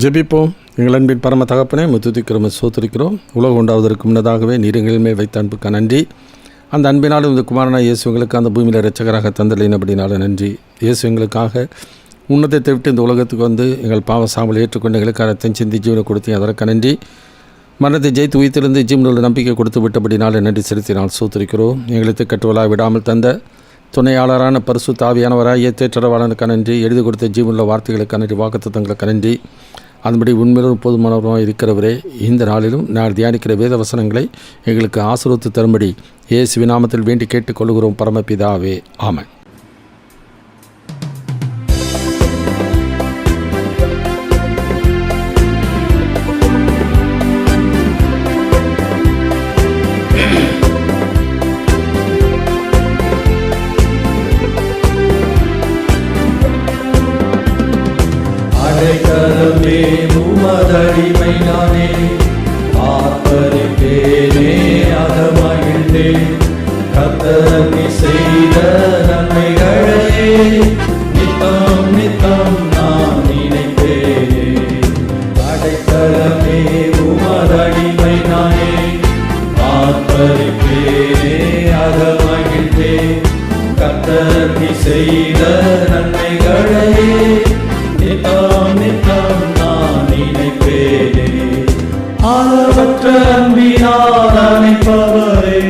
ஜெபிப்போம். எங்கள் அன்பின் பரம தகப்பனே, துதிக்கிறோம், சோத்திருக்கிறோம். உலகம் உண்டாவதற்கு முன்னதாகவே நீர் எங்கள் மேல் வைத்த அன்புக்கு நன்றி. அந்த அன்பினாலும் இந்த குமாரனாய் இயேசு எங்களுக்கு அந்த பூமியில் இரட்சகராக தந்தலினபடினால நன்றி. இயேசு எங்களுக்காக உன்னதத்தை விட்டு இந்த உலகத்துக்கு வந்து எங்கள் பாவ சாமல் ஏற்றுக்கொண்டு எங்களுக்கு ரத்தம் சிந்தி ஜீவனை கொடுத்து அதற்கு நன்றி. மரணத்தை ஜெயித்து உயிர்த்திருந்து ஜீவனில் நம்பிக்கை கொடுத்து விட்டபடினால நன்றி செலுத்தினால் சோத்திருக்கிறோம். எங்களுக்கு கட்டுவலாக விடாமல் தந்த துணையாளரான பரிசுத்த ஆவியானவராகிய தேற்றரவாளனுக்கு நன்றி. எழுதி கொடுத்த ஜீவனுள்ள வார்த்தைகளுக்கு நன்றி, வாக்குத்தத்தங்களுக்கு நன்றி. அதன்படி உண்மையிலும் போதுமானவராக இருக்கிறவரே, இந்த நாளிலும் நான் தியானிக்கிற வேத வசனங்களை எங்களுக்கு ஆசீர்வதித்து தரும்படி இயேசுவின் நாமத்தில் வேண்டி கேட்டுக்கொள்கிறோம் பரமபிதாவே, ஆமென். அடைக்கலமே உமதடிமை நானே, ஆர்ப்பரிப்பேனே அகமகிழ்ந்தே, கர்த்தர் நீ செய்த நன்மைகளையே நித்தம் நித்தம் நான் நினைப்பேனே. அடைக்கலமே உமதடிமை நானே, ஆர்ப்பரிப்பேனே அகமகிழ்ந்தே, கர்த்தர் நீ செய்த நன்மைகளையே நித்தம் நித்தம் நான் நினைப்பேனே. அளவற்ற அன்பினால் அணைப்பவரே,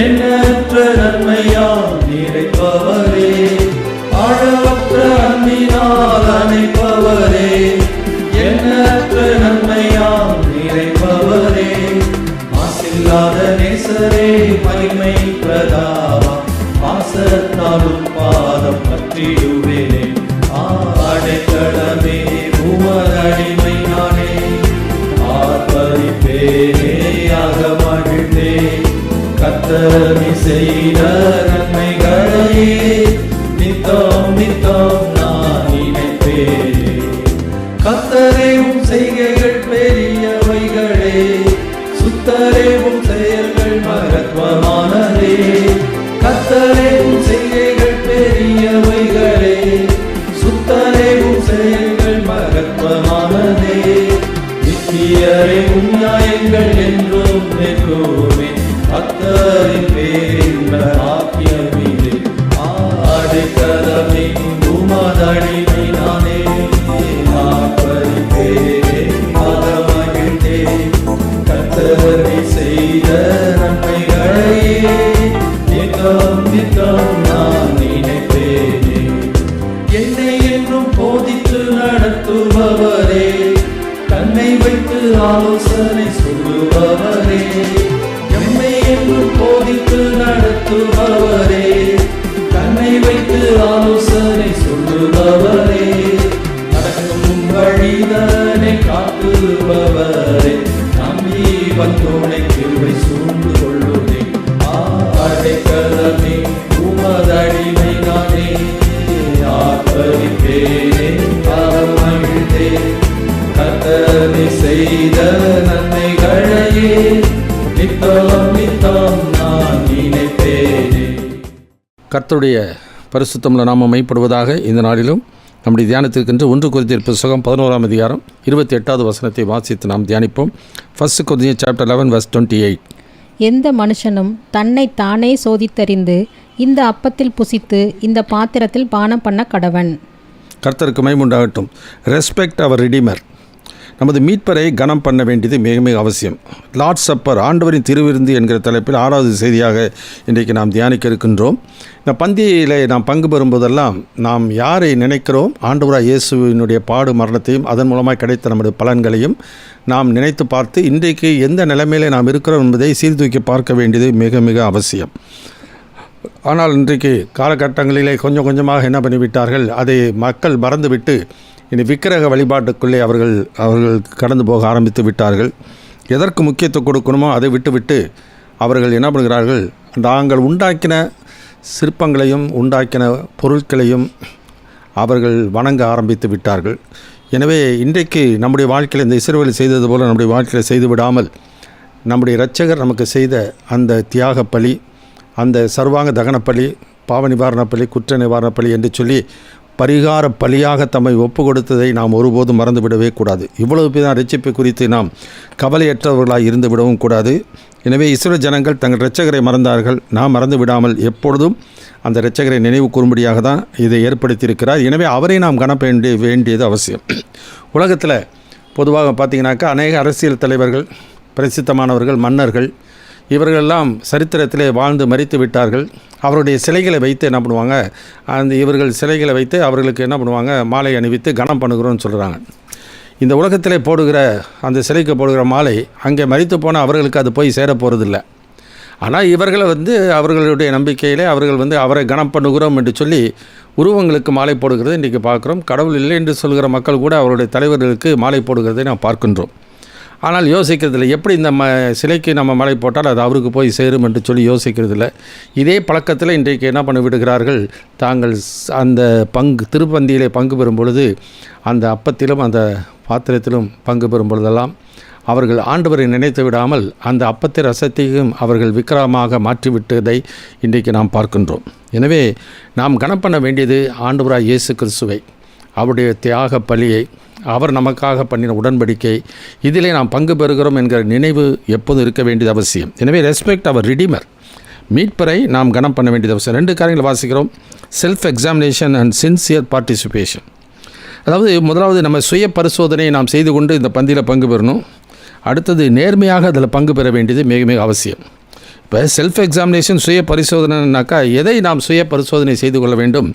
எண்ணற்ற நன்மையால் நிறைப்பவரே. அளவற்ற அன்பினால் அணைப்பவரே, எண்ணற்ற நன்மையால் நிறைப்பவரே. மாசில்லாத நேசரே, மகிமை பிரதாவா, பாசத்தாலும் பாதம் பற்றிடுவேனே. அடைக்கலமே உமதடிமை நானே, ஆர்ப்பரிப்பேனே அகமகிழ்ந்தே, கர்த்தர் நீ செய்த நன்மைகளையே நித்தம் நித்தம் நான் நினைப்பேனே. கர்த்தரே உம் செய்கைகள் பெரியவைகளே, சுத்தரே உம் செயல்கள் மகத்துவமானதே. கர்த்தரே உம் செய்கைகள் பெரியவைகளே, சுத்தரே உம் செயல்கள் மகத்துவமானதே. நித்தியரே உம் நியாயங்கள் என்றும் நிற்குமே, பக்தரின் பேரின்ப ஆக்கியமிலே. அடைக்கலமே உமதடிமை நானே, ஆர்ப்பரிப்பேனே அகமகிழ்ந்தே, கர்த்தர் நீ செய்த நன்மைகளையே நித்தம் நித்தம் நான் நினைப்பேனே. என்னை என்றும் போதித்து நடத்துபவரே, கண்ணை வைத்து ஆலோசனை சொல்லுபவரே. என்னை என்றும் போதித்து நடத்துபவரே, கண்ணை வைத்து ஆலோசனை சொல்லுபவரே. நடக்கும் வழிதனை காட்டுபவரே, நம்பி வந்தோனை கிருபை சூழ்ந்து கொள்ளுதே. அடைக்கலமே உமதடிமை நானே, ஆர்ப்பரிப்பேனே அகமகிழ்ந்தே, கர்த்தர் நீ செய்த நன்மைகளையே நித்தம் நித்தம் நான் நினைப்பேனே. கர்த்தருடைய பரிசுத்தமுள்ள நாமம் மைப்படுவதாக. இந்த நாளிலும் நம்முடைய தியானத்திற்கென்று 1 கொரிந்தியர் புத்தகம் 11ஆம் அதிகாரம் 28வது வசனத்தை வாசித்து நாம் தியானிப்போம். 1 கொரிந்தியர் சாப்டர் 11 verse 28. எந்த மனுஷனும் தன்னை தானே சோதித்தறிந்து இந்த அப்பத்தில் புசித்து இந்த பாத்திரத்தில் பானம் பண்ண கடவன். கர்த்தருக்கு மகிமை உண்டாகட்டும். ரெஸ்பெக்ட் அவர் ரிடீமர். நமது மீட்பரை கனம் பண்ண வேண்டியது மிக மிக அவசியம். லார்ட் சப்பர், ஆண்டவரின் திருவிருந்து என்கிற தலைப்பில் 6வது செய்தியாக இன்றைக்கு நாம் தியானிக்க இருக்கின்றோம். இந்த பந்தியிலே நாம் பங்கு பெறும்போதெல்லாம் நாம் யாரை நினைக்கிறோம்? ஆண்டவராய் இயேசுவினுடைய பாடு மரணத்தையும் அதன் மூலமாக கிடைத்த நம்முடைய பலன்களையும் நாம் நினைத்து பார்த்து இன்றைக்கு எந்த நிலைமையிலே நாம் இருக்கிறோம் என்பதை சீர்தூக்கி பார்க்க வேண்டியது மிக மிக அவசியம். ஆனால் இன்றைக்கு காலகட்டங்களிலே கொஞ்சம் கொஞ்சமாக என்ன பண்ணிவிட்டார்கள், அதை மக்கள் மறந்துவிட்டு இனி விக்கிரக வழிபாட்டுக்குள்ளே அவர்கள் கடந்து போக ஆரம்பித்து விட்டார்கள். எதற்கு முக்கியத்துவம் கொடுக்கணுமோ அதை விட்டுவிட்டு அவர்கள் என்ன பண்ணுகிறார்கள், தாங்கள் உண்டாக்கின சிற்பங்களையும் உண்டாக்கின பொருட்களையும் அவர்கள் வணங்க ஆரம்பித்து விட்டார்கள். எனவே இன்றைக்கு நம்முடைய வாழ்க்கையில் இந்த இஸ்ரவேல் செய்தது போல் நம்முடைய வாழ்க்கையில் செய்து விடாமல் நம்முடைய இரட்சகர் நமக்கு செய்த அந்த தியாக பலி, அந்த சர்வாங்க தகன பலி, பாவ நிவாரண பலி, குற்ற நிவாரண பலி என்று சொல்லி பரிகார பலியாக தம்மை ஒப்பு கொடுத்ததை நாம் ஒருபோதும் மறந்துவிடவே கூடாது. இவ்வளவு பேர் ரட்சிப்பை குறித்து நாம் கவலையற்றவர்களாக இருந்து விடவும் கூடாது. எனவே இஸ்ரவேல் ஜனங்கள் தங்கள் இரட்சகரை மறந்தார்கள். நாம் மறந்து விடாமல் எப்பொழுதும் அந்த இரட்சகரை நினைவு கூறும்படியாக தான் இதை ஏற்படுத்தியிருக்கிறார். எனவே அவரை நாம் கணப்ப வேண்டியது அவசியம். உலகத்தில் பொதுவாக பார்த்திங்கனாக்கா அநேக அரசியல் தலைவர்கள், பிரசித்தமானவர்கள், மன்னர்கள் இவர்களெல்லாம் சரித்திரத்திலே வாழ்ந்து மரித்து விட்டார்கள். அவருடைய சிலைகளை வைத்து என்ன பண்ணுவாங்க, இவர்கள் சிலைகளை வைத்து அவர்களுக்கு என்ன பண்ணுவாங்க, மாலை அணிவித்து கனம் பண்ணுகிறோன்னு சொல்கிறாங்க. இந்த உலகத்திலே போடுகிற அந்த சிலைக்கு போடுகிற மாலை அங்கே மரித்து போனால் அவர்களுக்கு அது போய் சேர போகிறதில்ல. ஆனால் இவர்களை அவர்களுடைய நம்பிக்கையிலே அவர்கள் அவரை கனம் பண்ணுகிறோம் என்று சொல்லி உருவங்களுக்கு மாலை போடுகிறதை இன்றைக்கி பார்க்குறோம். கடவுள் இல்லை என்று சொல்கிற மக்கள் கூட அவருடைய தலைவர்களுக்கு மாலை போடுகிறதை நாம் பார்க்கின்றோம். ஆனால் யோசிக்கிறதில்ல, எப்படி இந்த சிலைக்கு நம்ம மாலை போட்டால் அது அவருக்கு போய் சேரும் என்று சொல்லி யோசிக்கிறதில்ல. இதே பழக்கத்தில் இன்றைக்கு என்ன பண்ணி விடுகிறார்கள், தாங்கள் அந்த திருப்பந்தியிலே பங்கு பெறும் பொழுது அந்த அப்பத்திலும் அந்த பாத்திரத்திலும் பங்கு பெறும் பொழுதெல்லாம் அவர்கள் ஆண்டவரை நினைத்து விடாமல் அந்த அப்பத்தை ரசத்தையும் அவர்கள் விக்கிரமாக மாற்றிவிட்டதை இன்றைக்கு நாம் பார்க்கின்றோம். எனவே நாம் கனம் பண்ண வேண்டியது ஆண்டவராய் இயேசு கிறிஸ்துவை, அவருடைய தியாக பலியை, அவர் நமக்காக பண்ணின உடன்படிக்கை, இதிலே நாம் பங்கு பெறுகிறோம் என்கிற நினைவு எப்போதும் இருக்க வேண்டியது அவசியம். எனவே ரெஸ்பெக்ட் அவர் ரிடீமர், மீட்பரை நாம் கனம் பண்ண வேண்டியது அவசியம். 2 காரியங்களை வாசிக்கிறோம், self examination and sincere participation. அதாவது முதலாவது நம்ம சுய பரிசோதனையை நாம் செய்து கொண்டு இந்த பந்தியில் பங்கு பெறணும். அடுத்தது நேர்மையாக அதில் பங்கு பெற வேண்டியது மிக மிக அவசியம். இப்போ செல்ஃப் எக்ஸாமினேஷன், சுய பரிசோதனைனாக்கா எதை நாம் சுய பரிசோதனை செய்து கொள்ள வேண்டும்?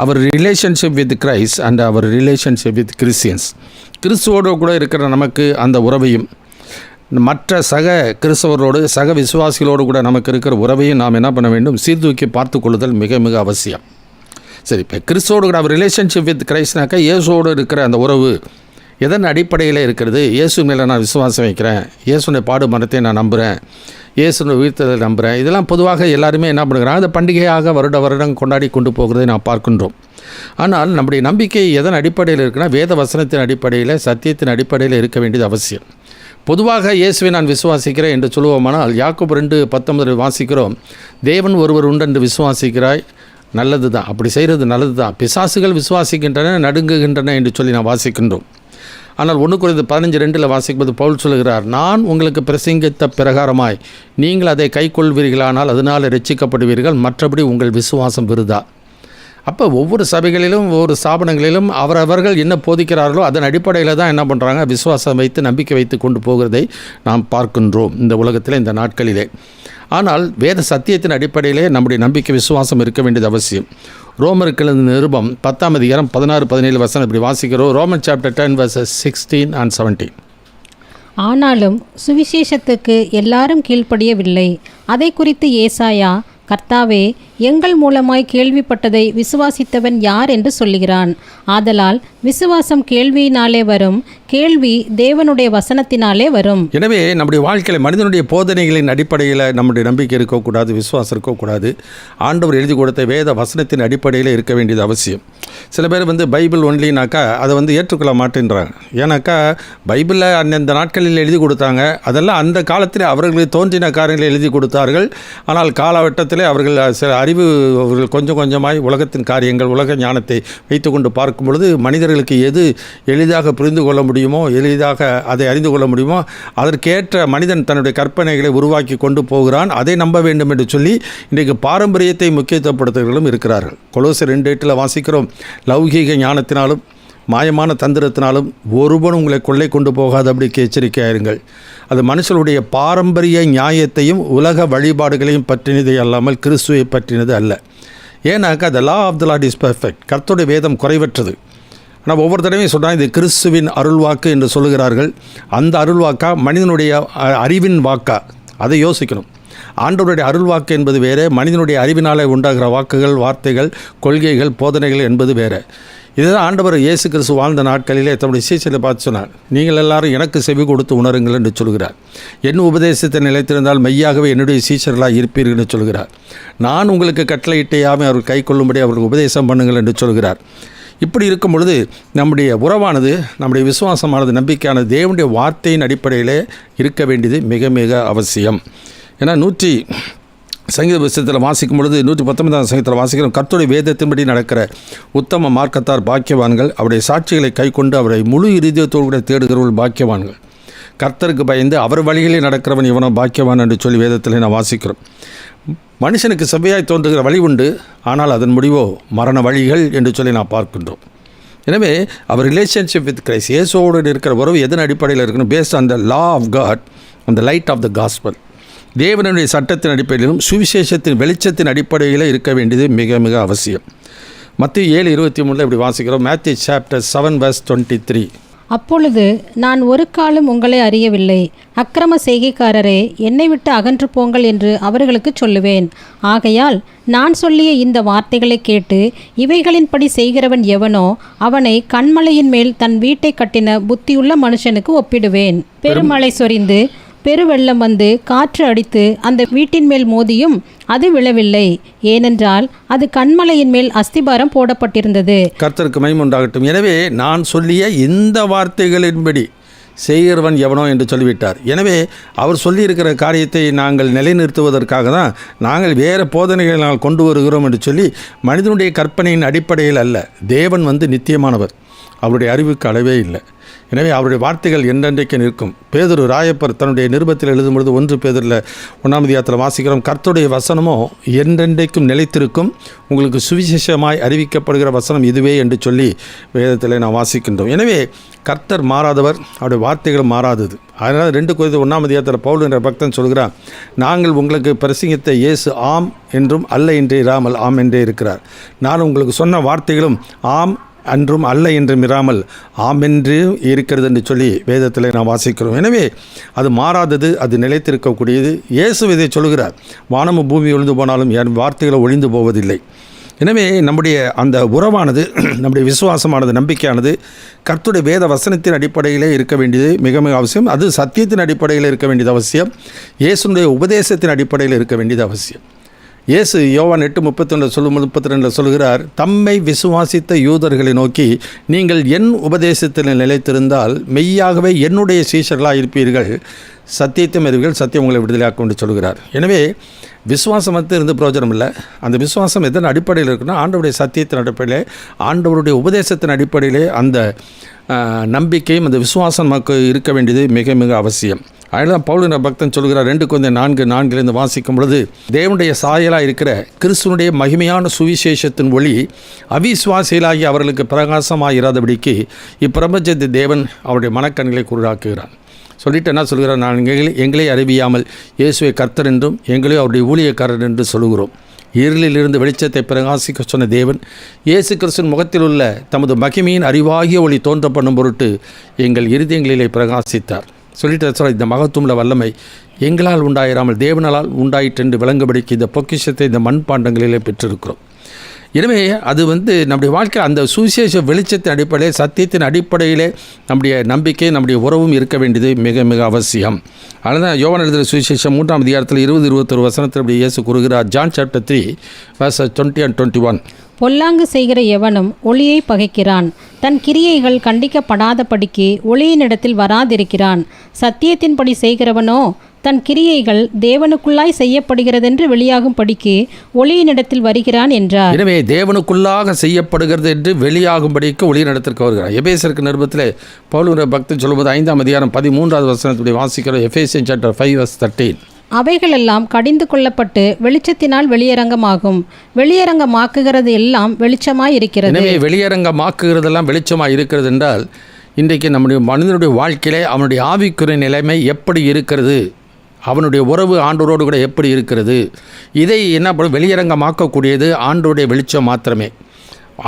அவர் ரிலேஷன்ஷிப் வித் கிரைஸ்ட் அண்ட் அவர் ரிலேஷன்ஷிப் வித் கிறிஸ்டியன்ஸ். கிறிஸ்துவோடு கூட இருக்கிற நமக்கு அந்த உறவையும், மற்ற சக கிறிஸ்தவரோடு சக விசுவாசிகளோடு கூட நமக்கு இருக்கிற உறவையும் நாம் என்ன பண்ண வேண்டும்? சீர்தூக்கி பார்த்து கொள்ளுதல் மிக மிக அவசியம். சரி, இப்போ கிறிஸ்துவோடு கூட அவர் ரிலேஷன்ஷிப் வித் கிரைஸ்ட்னாக்கா இயேசுவோடு இருக்கிற அந்த உறவு எதன் அடிப்படையில் இருக்கிறது? இயேசு மேலே நான் விசுவாசம் வைக்கிறேன், இயேசுடைய பாடு மரத்தை நான் நம்புகிறேன், இயேசுடைய உயிர்த்ததை நம்புகிறேன். இதெல்லாம் பொதுவாக எல்லாருமே என்ன பண்ணுறாங்க, அந்த பண்டிகையாக வருடம் கொண்டாடி கொண்டு போகிறதை நாம் பார்க்கின்றோம். ஆனால் நம்முடைய நம்பிக்கை எதன் அடிப்படையில் இருக்குன்னா, வேத வசனத்தின் அடிப்படையில், சத்தியத்தின் அடிப்படையில் இருக்க வேண்டியது அவசியம். பொதுவாக இயேசுவை நான் விசுவாசிக்கிறேன் என்று சொல்லுவோமானால், யாக்கோபு 2:19 வாசிக்கிறோம், தேவன் ஒருவர் உண்டு என்று விசுவாசிக்கிறாய், நல்லது தான், அப்படி செய்கிறது நல்லது தான், பிசாசுகள் விசுவாசிக்கின்றன நடுங்குகின்றன என்று சொல்லி நான் வாசிக்கின்றோம். ஆனால் 1 Corinthians 15:2 வாசிக்கும்போது பவுல் சொல்கிறார், நான் உங்களுக்கு பிரசங்கித்த பிரகாரமாய் நீங்கள் அதை கைக்கொள்வீர்களானால் அதனால் ரட்சிக்கப்படுவீர்கள், மற்றபடி உங்கள் விசுவாசம் விருதா. அப்போ ஒவ்வொரு சபைகளிலும் ஒவ்வொரு ஸ்தாபனங்களிலும் அவரவர்கள் என்ன போதிக்கிறார்களோ அதன் அடிப்படையில் தான் என்ன பண்ணுறாங்க, விசுவாசம் வைத்து நம்பிக்கை வைத்து கொண்டு போகிறதை நாம் பார்க்கின்றோம் இந்த உலகத்தில் இந்த நாட்களிலே. ஆனால் வேத சத்தியத்தின் அடிப்படையிலே நம்முடைய நம்பிக்கை விசுவாசம் இருக்க வேண்டியது அவசியம். ரோமருக்கு நிருபம் 10:16-17 இப்படி வாசிக்கிறோம். Roman chapter 10:16 and 17. ஆனாலும் சுவிசேஷத்துக்கு எல்லாரும் கீழ்ப்படியவில்லை. அதை குறித்து ஏசாயா, கர்த்தாவே, எங்கள் மூலமாய் கேள்விப்பட்டதை விசுவாசித்தவன் யார் என்று சொல்லுகிறான். ஆதலால் விசுவாசம் கேள்வியினாலே வரும், கேள்வி தேவனுடைய வசனத்தினாலே வரும். எனவே நம்முடைய வாழ்க்கையில் மனிதனுடைய போதனைகளின் அடிப்படையில் நம்முடைய நம்பிக்கை இருக்கக்கூடாது, விசுவாசம் இருக்கக்கூடாது. ஆண்டவர் எழுதி கொடுத்த வேத வசனத்தின் அடிப்படையில் இருக்க வேண்டியது அவசியம். சில பேர் பைபிள் ஒன்லினாக்கா அதை ஏற்றுக்கொள்ள மாட்டேன்றாங்க. ஏன்னாக்கா பைபிளில் அந்தந்த நாட்களில் எழுதி கொடுத்தாங்க, அதெல்லாம் அந்த காலத்தில் அவர்களுக்கு தோன்றின காரியங்களை எழுதி கொடுத்தார்கள். ஆனால் காலகட்டத்தில் அவர்கள் சில அவர்கள் கொஞ்சம் கொஞ்சமாய் உலகத்தின் காரியங்கள், உலக ஞானத்தை வைத்து கொண்டு பார்க்கும் பொழுது மனிதர்களுக்கு எது எளிதாக புரிந்து கொள்ள முடியுமோ, எளிதாக அதை அறிந்து கொள்ள முடியுமோ, அதற்கேற்ற மனிதன் தன்னுடைய கற்பனைகளை உருவாக்கி கொண்டு போகிறான். அதை நம்ப வேண்டும் என்று சொல்லி இன்றைக்கு பாரம்பரியத்தை முக்கியத்துவப்படுத்துகிறவர்களும் இருக்கிறார்கள். கொலோசியர் 2:8 வாசிக்கிறோம், லௌகீக ஞானத்தினாலும் மாயமான தந்திரத்தினாலும் ஒருவன் உங்களை கொள்ளை கொண்டு போகாதபடிக்கு எச்சரிக்கையாயிருங்கள். அது மனுஷனுடைய பாரம்பரிய நியாயத்தையும் உலக வழிபாடுகளையும் பற்றினதை அல்லாமல் கிறிஸ்துவை பற்றினது அல்ல. ஏன்னாக்கா the law of the Lord is perfect. கர்த்தருடைய வேதம் குறைவற்றது. ஆனால் ஒவ்வொரு தடவையும் சொல்கிறாங்க, இது கிறிஸ்துவின் அருள்வாக்கு என்று சொல்லுகிறார்கள். அந்த அருள்வாக்கா மனிதனுடைய அறிவின் வாக்கா, அதை யோசிக்கணும். ஆண்டவருடைய அருள்வாக்கு என்பது வேறு, மனிதனுடைய அறிவினாலே உண்டாகிற வாக்குகள், வார்த்தைகள், கொள்கைகள், போதனைகள் என்பது வேறு. இதுதான் ஆண்டவர் இயேசு கிறிஸ்து வாழ்ந்த நாட்களிலே தம்முடைய சீஷர்களை பார்த்து சொன்னார், நீங்கள் எல்லாரும் எனக்கு செவி கொடுத்து உணருங்கள் என்று சொல்கிறார். என் உபதேசத்தை நிலைத்திருந்தால் மெய்யாகவே என்னுடைய சீஷர்களாக இருப்பீர்கள் என்று சொல்கிறார். நான் உங்களுக்கு கட்டளையிட்டையாமே அவர்கள் கை கொள்ளும்படி அவர்கள் உபதேசம் பண்ணுங்கள் என்று சொல்கிறார். இப்படி இருக்கும் பொழுது நம்முடைய உறவானது, நம்முடைய விசுவாசமானது, நம்பிக்கையானது தேவனுடைய வார்த்தையின் அடிப்படையிலே இருக்க வேண்டியது மிக மிக அவசியம். ஏன்னா சங்கீத புஸ்தகத்தில் வாசிக்கும் பொழுது 119ஆம் சங்கீதத்தில் வாசிக்கிறோம், கர்த்தருடைய வேதத்தின்படி நடக்கிற உத்தம மார்க்கத்தார் பாக்கியவான்கள், அவருடைய சாட்சிகளை கைக்கொண்டு அவரை முழு இருதயத்தோடு கூட தேடுகிறவர்கள் பாக்கியவான்கள். கர்த்தருக்கு பயந்து அவர் வழிகளில் நடக்கிறவன் இவனோ பாக்கியவான் என்று சொல்லி வேதத்தில் நான் வாசிக்கிறோம். மனுஷனுக்கு செவ்வையாய் தோன்றுகிற வழி உண்டு, ஆனால் அதன் முடிவோ மரண வழிகள் என்று சொல்லி நான் பார்க்கின்றோம். எனவே அவர் ரிலேஷன்ஷிப் வித் கிரைஸ்ட், இயேசுவோடு இருக்கிற உறவு எதன் அடிப்படையில் இருக்கணும்? Based on the law of God, on the light of the gospel. தேவனுடைய சட்டத்தின் அடிப்படையிலும் சுவிசேஷத்தின் வெளிச்சத்தின் அடிப்படையில் இருக்க வேண்டியது மிக மிக அவசியம். மத்திய 7:23 இப்படி வாசிக்கிறோம். Matthew chapter 7:23. அப்பொழுது நான் ஒரு காலம் உங்களை அறியவில்லை, அக்கிரம செய்கைக்காரரே, என்னை விட்டு அகன்று போங்கள் என்று அவர்களுக்கு சொல்லுவேன். ஆகையால் நான் சொல்லிய இந்த வார்த்தைகளை கேட்டு இவைகளின்படி செய்கிறவன் எவனோ அவனை கன்மலையின் மேல் தன் வீட்டை கட்டின புத்தியுள்ள மனுஷனுக்கு ஒப்பிடுவேன். பெருமழை சொரிந்து பெருவெள்ளம் வந்து காற்று அடித்து அந்த வீட்டின் மேல் மோதியும் அது விழவில்லை, ஏனென்றால் அது கன்மலையின் மேல் அஸ்திபாரம் போடப்பட்டிருந்தது. கர்த்தருக்கு மகிமை உண்டாகட்டும். எனவே நான் சொல்லிய இந்த வார்த்தைகளின்படி செய்கிறவன் எவனோ என்று சொல்லிவிட்டார். எனவே அவர் சொல்லியிருக்கிற காரியத்தை நாங்கள் நிலைநிறுத்துவதற்காக தான் நாங்கள் வேறு போதனைகளை நாங்கள் கொண்டு வருகிறோம் என்று சொல்லி, மனிதனுடைய கற்பனையின் அடிப்படையில் அல்ல. தேவன் நித்தியமானவர், அவருடைய அறிவுக்கு அளவே இல்லை. எனவே அவருடைய வார்த்தைகள் என்றென்றைக்கு நிற்கும். பேதுரு ராயப்பர் தன்னுடைய நிருபத்தில் எழுதும்பொழுது 1 பேதுருல 1ஆம் அதிகாரத்தில் வாசிக்கிறோம், கர்த்தருடைய வசனமோ என்றென்றைக்கும் நிலைத்திருக்கும், உங்களுக்கு சுவிசேஷமாய் அறிவிக்கப்படுகிற வசனம் இதுவே என்று சொல்லி வேதத்தில் நான் வாசிக்கின்றோம். எனவே கர்த்தர் மாறாதவர், அவருடைய வார்த்தைகள் மாறாதது. அதனால் 2 கொரிந்தியர் 1ஆம் அதிகாரத்தில் பவுல் என்ற பக்தன் சொல்கிறார், நாங்கள் உங்களுக்கு பிரசங்கித்த இயேசு ஆம் என்றும் அல்ல என்றே இராமல் ஆம் என்றே இருக்கிறார். நான் உங்களுக்கு சொன்ன வார்த்தைகளும் ஆம் அன்றும் அல்ல என்றும் இராமல் ஆமென்று இருக்கிறது என்று சொல்லி வேதத்தில் நாம் வாசிக்கிறோம். எனவே அது மாறாதது, அது நிலைத்திருக்கக்கூடியது. இயேசு இதை சொல்கிறார், வானமும் பூமி ஒழிந்து போனாலும் என் வார்த்தைகளை ஒழிந்து போவதில்லை. எனவே நம்முடைய அந்த உறவானது, நம்முடைய விசுவாசமானது, நம்பிக்கையானது கர்த்தருடைய வேத வசனத்தின் அடிப்படையிலே இருக்க வேண்டியது மிக மிக அவசியம். அது சத்தியத்தின் அடிப்படையில் இருக்க வேண்டியது அவசியம். இயேசுடைய உபதேசத்தின் அடிப்படையில் இருக்க வேண்டியது அவசியம். இயேசு யோவான் 8:32 சொல்கிறார், தம்மை விசுவாசித்த யூதர்களை நோக்கி, நீங்கள் என் உபதேசத்தில் நிலைத்திருந்தால் மெய்யாகவே என்னுடைய சீஷர்களாக இருப்பீர்கள், சத்தியத்தை அறிவீர்கள், சத்தியம் உங்களை விடுதலையாக்கும் என்று சொல்கிறார். எனவே விசுவாசம் இருந்து பிரயோஜனம் இல்லை. அந்த விசுவாசம் எதன் அடிப்படையில் இருக்குன்னா, ஆண்டவருடைய சத்தியத்தின் அடிப்படையிலே, ஆண்டவருடைய உபதேசத்தின் அடிப்படையிலே அந்த நம்பிக்கையும் அந்த விசுவாசம் நமக்கு இருக்க வேண்டியது மிக மிக அவசியம். அதனால் பவுல் பக்தன் சொல்கிறார், 2 கொரிந்தியர் 4:4 வாசிக்கும் பொழுது, தேவனுடைய சாயலாக இருக்கிற கிறிஸ்துவனுடைய மகிமையான சுவிசேஷத்தின் ஒளி அவிசுவாசிகளாகி அவர்களுக்கு பிரகாசமாக இராதபடிக்கு இப்பிரபஞ்சத்தின் தேவன் அவருடைய மனக்கண்களை குருடாக்குகிறார். சொல்லிட்டு என்ன சொல்கிறார், நான் எங்களை அறிவியாமல் இயேசுவை கர்த்தர் என்றும் எங்களே அவருடைய ஊழியக்காரர் என்று சொல்கிறோம். இருளிலிருந்து வெளிச்சத்தை பிரகாசிக்க சொன்ன தேவன் இயேசு கிறிஸ்துவின் முகத்தில் உள்ள தமது மகிமையின் அறிவாகிய ஒளி தோன்ற பண்ணும் பொருட்டு எங்கள் இருதயங்களிலே பிரகாசித்தார். சொல்லிட்டு சொல்ல, இந்த மகத்துவமுள்ள வல்லமை எங்களால் உண்டாயிராமல் தேவனால் உண்டாயிற்றென்று விளங்கும்படிக்கு இந்த பொக்கிஷத்தை இந்த மண்பாண்டங்களிலே பெற்றிருக்கிறோம். எனவே அது நம்முடைய வாழ்க்கை அந்த சுவிசேஷ வெளிச்சத்தின் அடிப்படையில், சத்தியத்தின் அடிப்படையிலே நம்முடைய நம்பிக்கை, நம்முடைய உறவும் இருக்க வேண்டியது மிக மிக அவசியம். அதனால் தான் யோவான் எழுதின சுவிசேஷம் 3ஆம் அதிகாரத்தில் 20-21 வசனத்தில் அப்படி இயேசு கூறுகிறார். John chapter 3:20-21. பொல்லாங்கு செய்கிற எவனும் ஒளியை பகைக்கிறான், தன் கிரியைகள் கண்டிக்கப்படாதபடிக்கு ஒளியினிடத்தில் வராதிருக்கிறான். சத்தியத்தின்படி செய்கிறவனோ தன் கிரியைகள் தேவனுக்குள்ளாய் செய்யப்படுகிறதென்று வெளியாகும்படிக்கு ஒளியினிடத்தில் வருகிறான் என்றார். எனவே தேவனுக்குள்ளாக செய்யப்படுகிறது என்று வெளியாகும்படிக்கு ஒளியினிடத்திற்கு வருகிறார். எபேசியருக்கு நிருபத்தில் பவுல் பக்தன் சொல்லும்போது 5ஆம் அதிகாரம் 13வது வசனத்துடைய வாசிக்கிறோம். Ephesian chapter 5:13. அவைகளெல்லாம் கடிந்து கொள்ளப்பட்டு வெளிச்சத்தினால் வெளியரங்கமாகும், வெளியரங்கமாக்குகிறது எல்லாம் வெளிச்சமாய் இருக்கிறது. எனவே வெளியரங்கமாக்குகிறதெல்லாம் வெளிச்சமாக இருக்கிறது என்றால், இன்றைக்கு நம்முடைய மனிதனுடைய வாழ்க்கையிலே அவனுடைய ஆவிக்குரிய நிலைமை எப்படி இருக்கிறது, அவனுடைய உறவு ஆண்டவரோடு கூட எப்படி இருக்கிறது, இதை என்ன வெளியரங்கமாக்கக்கூடியது ஆண்டவருடைய வெளிச்சம் மாத்திரமே.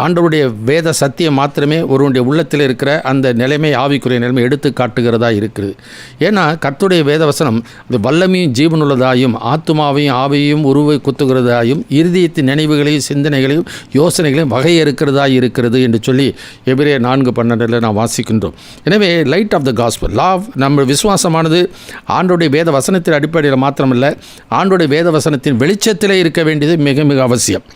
ஆண்டவருடைய வேத சத்தியம் மாத்திரமே ஒருவனுடைய உள்ளத்தில் இருக்கிற அந்த நிலைமை, ஆவிக்குரிய நிலைமை எடுத்து காட்டுகிறதா இருக்குது. ஏன்னா கர்த்தருடைய வேதவசனம் அது வல்லமையும் ஜீவனுள்ளதாயும் ஆத்துமாவையும் ஆவையும் உருவை குத்துகிறதாயும் இருதயத்தின் நினைவுகளையும் சிந்தனைகளையும் யோசனைகளையும் வகையறுக்கிறதா இருக்கிறது என்று சொல்லி எபிரேயர் 4:12 நாம் வாசிக்கின்றோம். எனவே லைட் ஆஃப் த காஸ்பல் லா, நம்ம விசுவாசமானது ஆண்டோடைய வேத வசனத்தின் அடிப்படையில் மாத்திரமல்ல, ஆண்டோடைய வேத வசனத்தின் வெளிச்சத்திலே இருக்க வேண்டியது மிக மிக அவசியம்.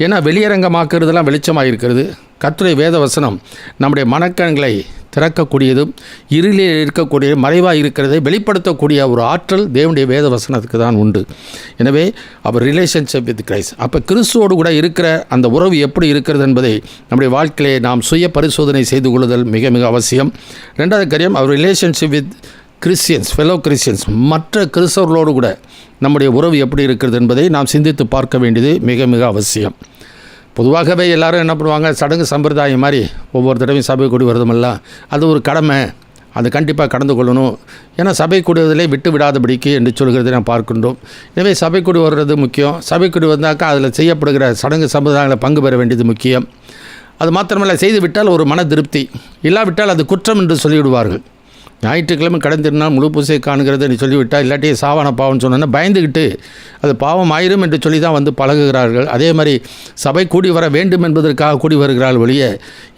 ஏன்னா வெளியரங்கமாக்குறதெல்லாம் வெளிச்சமாக இருக்கிறது. கர்த்தருடைய வேத வசனம் நம்முடைய மனக்கண்களை திறக்கக்கூடியதும் இருளில் இருக்கக்கூடிய மறைவாக இருக்கிறதை வெளிப்படுத்தக்கூடிய ஒரு ஆற்றல் தேவனுடைய வேத வசனத்துக்கு தான் உண்டு. எனவே அவர் ரிலேஷன்ஷிப் வித் கிரைஸ்ட், அப்போ கிறிஸ்துவோடு கூட இருக்கிற அந்த உறவு எப்படி இருக்கிறது என்பதை நம்முடைய வாழ்க்கையிலே நாம் சுய பரிசோதனை செய்து கொள்ளுதல் மிக மிக அவசியம். ரெண்டாவது காரியம், அவர் relationship with Christians, fellow Christians, மற்ற கிறிஸ்தவர்களோடு கூட நம்முடைய உறவு எப்படி இருக்கிறது என்பதை நாம் சிந்தித்து பார்க்க வேண்டியது மிக மிக அவசியம். பொதுவாகவே எல்லாரும் என்ன பண்ணுவாங்க, சடங்கு சம்பிரதாயம் மாதிரி ஒவ்வொரு தடவையும் சபை கூடி வருதுமெல்லாம் அது ஒரு கடமை, அது கண்டிப்பாக கடந்து கொள்ளணும். ஏன்னா சபை கூடுவதிலே விட்டு விடாதபடிக்கு என்று சொல்கிறதை நாம் பார்க்கின்றோம். எனவே சபை கூடி வர்றது முக்கியம். சபை கூடி வந்தாக்கா அதில் செய்யப்படுகிற சடங்கு சம்பிரதாயங்களை பங்கு பெற வேண்டியது முக்கியம். அது மாத்திரமல்ல, செய்து விட்டால் ஒரு மன திருப்தி, இல்லாவிட்டால் அது குற்றம் என்று சொல்லிவிடுவார்கள். ஞாயிற்றுக்கிழமை கடந்திருந்தால் முழு பூசை காணுகிறது என்று சொல்லிவிட்டால், இல்லாட்டி சாவான பாவம்னு சொன்னோன்னா பயந்துக்கிட்டு அது பாவம் ஆயிரும் என்று சொல்லி தான் வந்து பழகுகிறார்கள். அதே மாதிரி சபை கூடி வர வேண்டும் என்பதற்காக கூடி வருகிறார்கள் ஒழிய,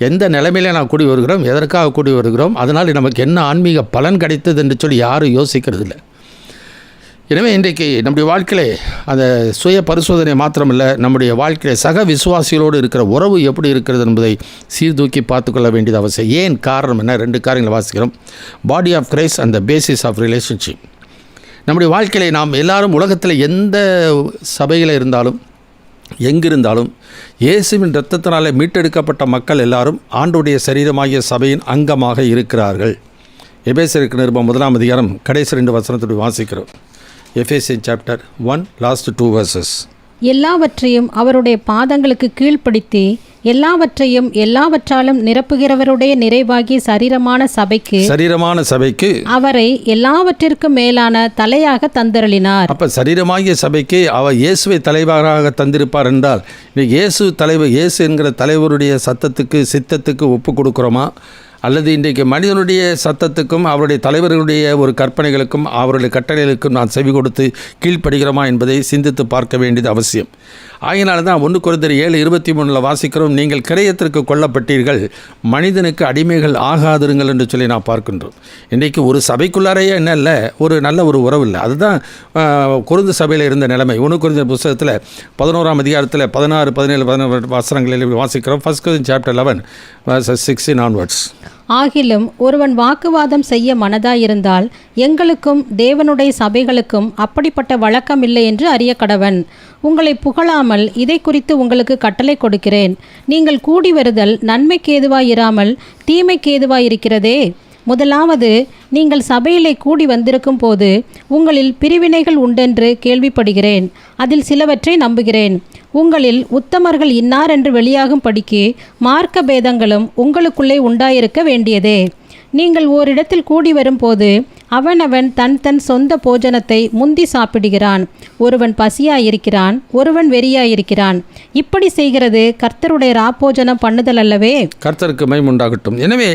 எந்த நிலைமையிலே நான் கூடி வருகிறோம், எதற்காக கூடி வருகிறோம், அதனால் நமக்கு என்ன ஆன்மீக பலன் கிடைத்தது என்று சொல்லி யாரும் யோசிக்கிறது இல்லை. எனவே இன்றைக்கு நம்முடைய வாழ்க்கையிலே அந்த சுய பரிசோதனை மாத்திரமல்ல, நம்முடைய வாழ்க்கையிலே சக விசுவாசிகளோடு இருக்கிற உறவு எப்படி இருக்கிறது என்பதை சீர்தூக்கி பார்த்துக்கொள்ள வேண்டியது அவசியம். ஏன் காரணம் என்ன? 2 காரியங்களை வாசிக்கிறோம். Body of Christ and the basis of relationship. நம்முடைய வாழ்க்கையிலே நாம் எல்லாரும் உலகத்தில் எந்த சபையில் இருந்தாலும் எங்கிருந்தாலும் இயேசுவின் இரத்தத்தினாலே மீட்டெடுக்கப்பட்ட மக்கள் எல்லாரும் ஆண்டவருடைய சரீரமாகிய சபையின் அங்கமாக இருக்கிறார்கள். எபேசியருக்கு நிருபம் 1ஆம் அதிகாரம் கடைசி 2 வசனத்தை வாசிக்கிறோம். Ephesians chapter 1 last 2 verses. எல்லாவற்றையும் அவருடைய பாதங்களுக்கு கீழ்ப்படுத்தி எல்லாவற்றாலும் நிரப்புகிறவருடைய நிறைவாகிய சரீரமான சபைக்கு அவரை எல்லாவற்றிற்கும் மேலான தலையாக தந்தருளினார். அப்ப சரீரமாகிய சபைக்கு அவர் இயேசுவை தலைவராக தந்திருப்பார் என்றால், இயேசு தலைவர், இயேசு என்கிற தலைவருடைய சத்தத்துக்கு சித்தத்துக்கு ஒப்பு கொடுக்கிறோமா, அல்லது இன்றைக்கு மனிதனுடைய சத்தத்துக்கும் அவருடைய தலைவர்களுடைய ஒரு கற்பனைகளுக்கும் அவருடைய கட்டளைகளுக்கும் நான் செவி கொடுத்து கீழ்ப்படுகிறோமா என்பதை சிந்தித்து பார்க்க வேண்டியது அவசியம். ஆகையினால தான் 1 கொரிந்தியர் 7:23 வாசிக்கிறோம், நீங்கள் கிரயத்திற்கு கொல்லப்பட்டீர்கள், மனிதனுக்கு அடிமைகள் ஆகாதிருங்கள் என்று சொல்லி நான் பார்க்கின்றோம். இன்றைக்கு ஒரு சபைக்குள்ளாரையே என்ன இல்லை, ஒரு நல்ல ஒரு உறவு இல்லை. அதுதான் கொரிந்து சபையில் இருந்த நிலைமை. 1 கொரிந்தியர் புத்தகத்தில் 11ஆம் அதிகாரத்தில் 16, 17, 18 வசனங்களில் வாசிக்கிறோம். 1 Corinthians chapter 11 verses 16 onwards. ஆகிலும் ஒருவன் வாக்குவாதம் செய்ய மனதாயிருந்தால் எங்களுக்கும் தேவனுடைய சபைகளுக்கும் அப்படிப்பட்ட வழக்கம் இல்லை என்று அறிய கடவன். உங்களை புகழாமல் இதை குறித்து உங்களுக்கு கட்டளை கொடுக்கிறேன். நீங்கள் கூடி வருதல் நன்மைக்கு ஏதுவாயிராமல் தீமைக்கு ஏதுவாயிருக்கிறதே. முதலாவது, நீங்கள் சபையிலே கூடி வந்திருக்கும் போது உங்களில் பிரிவினைகள் உண்டென்று கேள்விப்படுகிறேன். அதில் சிலவற்றை நம்புகிறேன். உங்களில் உத்தமர்கள் இன்னார் என்று வெளியாகும் படிக்கு மார்க்க பேதங்களும் உங்களுக்குள்ளே உண்டாயிருக்க வேண்டியதே. நீங்கள் ஓரிடத்தில் கூடி வரும்போது அவனவன் தன் சொந்த போஜனத்தை முந்தி சாப்பிடுகிறான். ஒருவன் பசியாயிருக்கிறான், ஒருவன் வெறியாயிருக்கிறான். இப்படி செய்கிறது கர்த்தருடைய ராப்போஜனம் பண்ணுதல் அல்லவே. கர்த்தருக்கு மகிமை உண்டாகட்டும். எனவே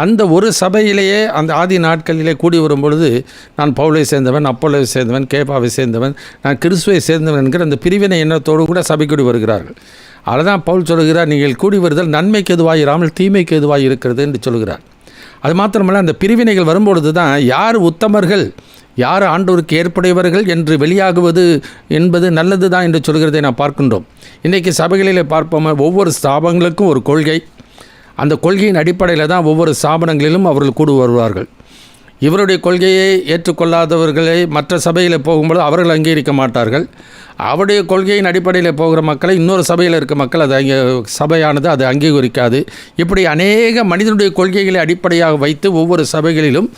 அந்த ஒரு சபையிலேயே அந்த ஆதி நாட்களிலே கூடி வரும் பொழுது, நான் பவுலை சேர்ந்தவன், அப்போலோவை சேர்ந்தவன், கேபாவை சேர்ந்தவன், நான் கிறிஸ்துவை சேர்ந்தவன் என்கிற அந்த பிரிவினை எண்ணத்தோடு கூட சபை கூடி வருகிறார்கள். அதுதான் பவுல் சொல்கிறார், நீங்கள் கூடி வருதல் நன்மைக்கு எதுவாக இராமல் தீமைக்கு எதுவாக இருக்கிறது என்று சொல்கிறார். அது மாத்திரமல்ல, அந்த பிரிவினைகள் வரும்பொழுது தான் யார் உத்தமர்கள், யார் ஆண்டவருக்கு ஏற்புடையவர்கள் என்று வெளியாகுவது என்பது நல்லது தான் என்று சொல்கிறதை நாம் பார்க்கின்றோம். இன்றைக்கி சபைகளிலே பார்ப்போம், ஒவ்வொரு ஸ்தாபனங்களுக்கும் ஒரு கொள்கை, அந்த கொள்கையின் அடிப்படையில் தான் ஒவ்வொரு ஸ்தாபனங்களிலும் அவர்கள் கூடி வருவார்கள். இவருடைய கொள்கையை ஏற்றுக்கொள்ளாதவர்களை மற்ற சபையில் போகும்போது அவர்கள் அங்கீகரிக்க மாட்டார்கள். அவருடைய கொள்கையின் அடிப்படையில் போகிற மக்களை இன்னொரு சபையில் இருக்க மக்கள் அது சபையானது அதை அங்கீகரிக்காது. இப்படி அநேக மனிதனுடைய கொள்கைகளை அடிப்படையாக வைத்து ஒவ்வொரு சபைகளிலும்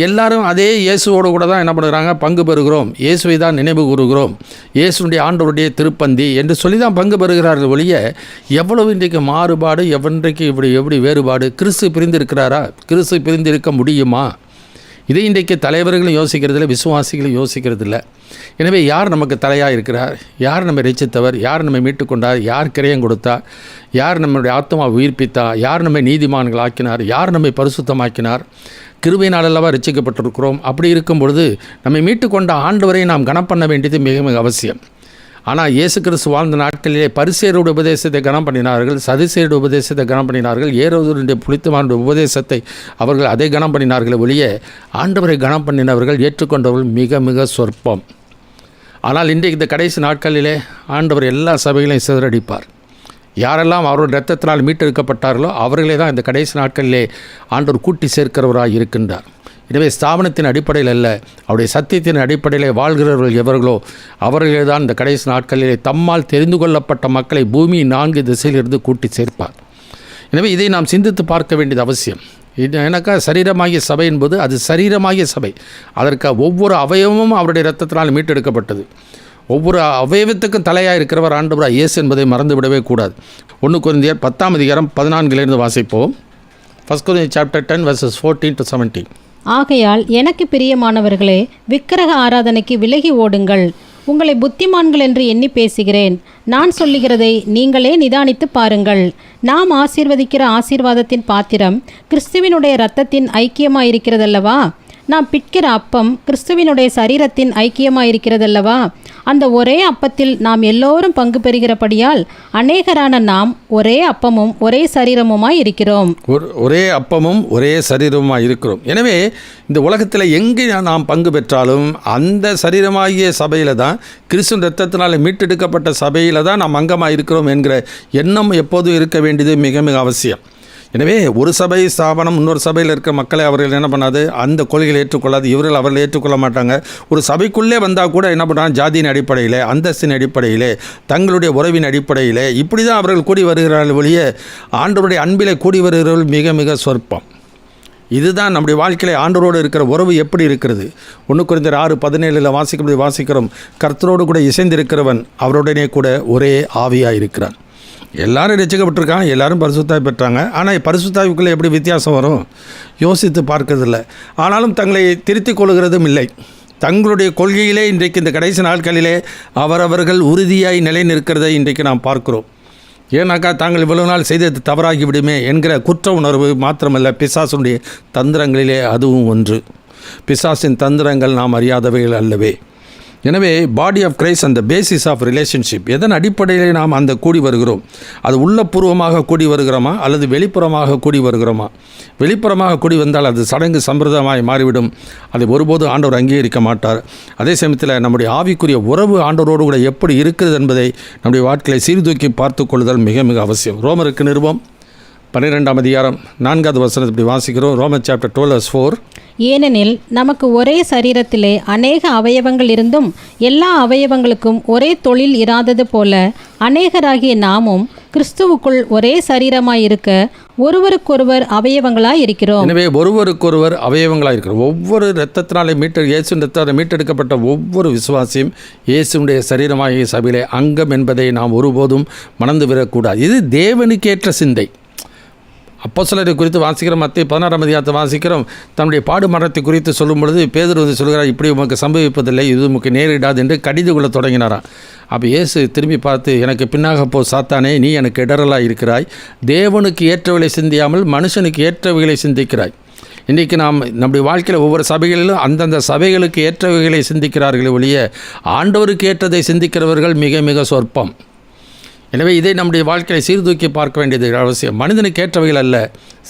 எல்லாரும் அதே இயேசுவோடு கூட தான் என்ன பண்ணுறாங்க, பங்கு பெறுகிறோம், இயேசுவை தான் நினைவு கூறுகிறோம், இயேசுடைய ஆண்டவருடைய திருப்பந்தி என்று சொல்லி தான் பங்கு பெறுகிறார்கள் ஒழிய, எவ்வளவு இன்றைக்கு மாறுபாடு, எவன்றைக்கு எப்படி வேறுபாடு. கிறிஸ்து பிரிந்திருக்கிறாரா? கிறிஸ்து பிரிந்திருக்க முடியுமா? இதை இன்றைக்கு தலைவர்களும் யோசிக்கிறதில்ல, விசுவாசிகளும் யோசிக்கிறதில்ல. எனவே யார் நமக்கு தலையாக இருக்கிறார், யார் நம்மை ரட்சித்தவர், யார் நம்மை மீட்டு கொண்டார், யார் கிரயம் கொடுத்தார், யார் நம்முடைய ஆத்மா உயிர்ப்பித்தார், யார் நம்மை நீதிமான்கள் ஆக்கினார், யார் நம்மை பரிசுத்தமாக்கினார், கிருபையினால் அல்லவா ரட்சிக்கப்பட்டிருக்கிறோம். அப்படி இருக்கும் பொழுது நம்மை மீட்டு கொண்ட ஆண்டவரை நாம் கனம் பண்ண வேண்டியது மிக மிக அவசியம். ஆனால் இயேசு கிறிஸ்து வாழ்ந்த நாட்களிலே பரிசேயருடைய உபதேசத்தை கனம் பண்ணினார்கள், சதுசேயருடைய உபதேசத்தை கனம் பண்ணினார்கள், ஏரோதுடைய புளித்தமானுடைய உபதேசத்தை அவர்கள் அதை கனம் பண்ணினார்கள் ஒழிய ஆண்டவரை கனம் பண்ணினவர்கள், ஏற்றுக்கொண்டவர்கள் மிக மிக சொற்பம். ஆனால் இன்றைக்கு இந்த கடைசி நாட்களிலே ஆண்டவர் எல்லா சபைகளையும் சிதறடிப்பார். யாரெல்லாம் அவருடைய இரத்தத்தினால் மீட்டெடுக்கப்பட்டார்களோ அவர்களே தான் இந்த கடைசி நாட்களிலே ஆண்டவர் கூட்டி சேர்க்கிறவராக இருக்கின்றார். எனவே ஸ்தாபனத்தின் அடிப்படையில் அல்ல, அவருடைய சத்தியத்தின் அடிப்படையில் வாழ்கிறவர்கள் எவர்களோ அவர்களே தான் இந்த கடைசி நாட்களிலே தம்மால் தெரிந்து கொள்ளப்பட்ட மக்களை பூமி 4 திசையிலிருந்து கூட்டி சேர்ப்பார். எனவே இதை நாம் சிந்தித்து பார்க்க வேண்டியது அவசியம். எனக்கா சரீரமாகிய சபை என்பது அது சரீரமாகிய சபை. அதற்கு ஒவ்வொரு அவயவமும் அவருடைய இரத்தத்தினால் மீட்டெடுக்கப்பட்டது. ஒவ்வொரு அவயவத்துக்கும் தலையாக இருக்கிறவர் ஆண்டவராக இயேசு என்பதை மறந்துவிடவே கூடாது. 1 கொரிந்தியர் 10:14 வாசிப்போம். 1 Corinthians chapter 10 verses 14 to 17. ஆகையால் எனக்கு பிரியமானவர்களே, விக்கிரக ஆராதனைக்கு விலகி ஓடுங்கள். உங்களை புத்திமான்கள் என்று எண்ணி பேசுகிறேன். நான் சொல்லுகிறதை நீங்களே நிதானித்து பாருங்கள். நாம் ஆசீர்வதிக்கிற ஆசீர்வாதத்தின் பாத்திரம் கிறிஸ்துவினுடைய இரத்தத்தின் ஐக்கியமாயிருக்கிறதல்லவா? நாம் பிட்கிற அப்பம் கிறிஸ்துவினுடைய சரீரத்தின் ஐக்கியமாயிருக்கிறதல்லவா? அந்த ஒரே அப்பத்தில் நாம் எல்லோரும் பங்கு பெறுகிறபடியால் அநேகரான நாம் ஒரே அப்பமும் ஒரே சரீரமுமாய் இருக்கிறோம். ஒரே அப்பமும் ஒரே சரீரமுமாய் இருக்கிறோம். எனவே இந்த உலகத்தில் எங்கே நாம் பங்கு பெற்றாலும் அந்த சரீரமாகிய சபையில் தான், கிறிஸ்துவின் இரத்தத்தினால் மீட்டெடுக்கப்பட்ட சபையில் தான் நாம் அங்கமாக இருக்கிறோம் என்கிற எண்ணம் எப்போதும் இருக்க வேண்டியது மிக மிக அவசியம். எனவே ஒரு சபை ஸ்தாபனம் இன்னொரு சபையில் இருக்கிற மக்களை அவர்கள் என்ன பண்ணாது, அந்த கொள்கைகளை ஏற்றுக்கொள்ளாது, இவர்கள் அவர்கள் ஏற்றுக்கொள்ள மாட்டாங்க. ஒரு சபைக்குள்ளே வந்தால் கூட என்ன பண்ணுறாங்க, ஜாதியின் அடிப்படையில், அந்தஸ்தின் அடிப்படையில், தங்களுடைய உறவின் அடிப்படையில் இப்படி தான் அவர்கள் கூடி வருகிறார்கள் ஒழிய ஆண்டவருடைய அன்பிலே கூடி வருகிறவர்கள் மிக மிக சொற்பம். இதுதான் நம்முடைய வாழ்க்கையில் ஆண்டவரோடு இருக்கிற உறவு எப்படி இருக்கிறது. 1 கொரிந்தியர் 6:17 வாசிக்கிறோம், கர்த்தரோடு கூட இசைந்திருக்கிறவன் அவருடனே கூட ஒரே ஆவியாக இருக்கிறான். எல்லாரும் ரட்சிக்கப்பட்டிருக்காங்க, எல்லாரும் பரிசுத்தாய் பெற்றாங்க. ஆனால் பரிசுத்தாய்வுக்குள்ளே எப்படி வித்தியாசம் வரும் யோசித்து பார்க்கறதில்ல. ஆனாலும் தங்களை திருத்திக் கொள்கிறதும் இல்லை. தங்களுடைய கொள்கையிலே இன்றைக்கு இந்த கடைசி நாட்களிலே அவரவர்கள் உறுதியாய் நிலை நிற்கிறதை இன்றைக்கு நாம் பார்க்கிறோம். ஏன்னாக்கா தாங்கள் இவ்வளவு நாள் செய்தது தவறாகி விடுமே என்கிற குற்ற உணர்வு மாத்திரமல்ல, பிசாசுடைய தந்திரங்களிலே அதுவும் ஒன்று. பிசாசின் தந்திரங்கள் நாம் அறியாதவைகள் அல்லவே. எனவே பாடி ஆஃப் கிரைஸ்ட் அந்த பேசிஸ் ஆஃப் ரிலேஷன்ஷிப், எதன் அடிப்படையில் நாம் அந்த கூடி வருகிறோம், அது உள்ளபூர்வமாக கூடி வருகிறோமா அல்லது வெளிப்புறமாக கூடி வருகிறோமா? வெளிப்புறமாக கூடி வந்தால் அது சடங்கு சம்பிரதாயமாய் மாறிவிடும். அதை ஒருபோது ஆண்டவர் அங்கீகரிக்க மாட்டார். அதே சமயத்தில் நம்முடைய ஆவிக்குரிய உறவு ஆண்டவரோடு கூட எப்படி இருக்கிறது என்பதை நம்முடைய வாழ்க்கையை சீர்தூக்கி பார்த்து கொள்ளுதல் மிக மிக அவசியம். ரோமருக்கு நிருபம் 12:4 இப்படி வாசிக்கிறோம். Roman chapter 12:4. ஏனெனில் நமக்கு ஒரே சரீரத்திலே அநேக அவயவங்கள் இருந்தும் எல்லா அவயவங்களுக்கும் ஒரே தொழில் இராதது போல அநேகராகிய நாமும் கிறிஸ்துவுக்குள் ஒரே சரீரமாயிருக்க ஒருவருக்கொருவர் அவயவங்களாய் இருக்கிறோம். எனவே ஒருவருக்கொருவர் அவயவங்களாக இருக்கிறோம். ஒவ்வொரு இரத்தத்தினாலே இயேசுவின் இரத்தத்தால் மீட்டெடுக்கப்பட்ட ஒவ்வொரு விசுவாசியும் இயேசுடைய சரீரமாகிய சபையிலே அங்கம் என்பதை நாம் ஒருபோதும் மறந்து விடக்கூடாது. இது தேவனுக்கேற்ற சிந்தை. அப்போஸ்தலரை குறித்து வாசிக்கிறோம், மத்திய 16 வாசிக்கிறோம். தன்னுடைய பாடு மரணத்தை குறித்து சொல்லும் பொழுது பேதுரு சொல்கிறார், இப்படி உமக்கு சம்பவிப்பதில்லை, இது உமக்கு நேரிடாது என்று கடிந்து கொள்ள தொடங்கினாராம். அப்போ இயேசு திரும்பி பார்த்து, எனக்கு பின்னாக போ சாத்தானே, நீ எனக்கு இடரலாக இருக்கிறாய். தேவனுக்கு ஏற்றவைகளை சிந்தியாமல் மனுஷனுக்கு ஏற்றவைகளை சிந்திக்கிறாய். இன்றைக்கு நாம் நம்முடைய வாழ்க்கையில் ஒவ்வொரு சபைகளிலும் அந்தந்த சபைகளுக்கு ஏற்றவைகளை சிந்திக்கிறார்கள் ஒழிய ஆண்டவருக்கு ஏற்றதை சிந்திக்கிறவர்கள் மிக மிக சொற்பம். எனவே இதை நம்முடைய வாழ்க்கையை சீர்தூக்கி பார்க்க வேண்டியது அவசியம். மனிதனுக்கு ஏற்றவைகள் அல்ல,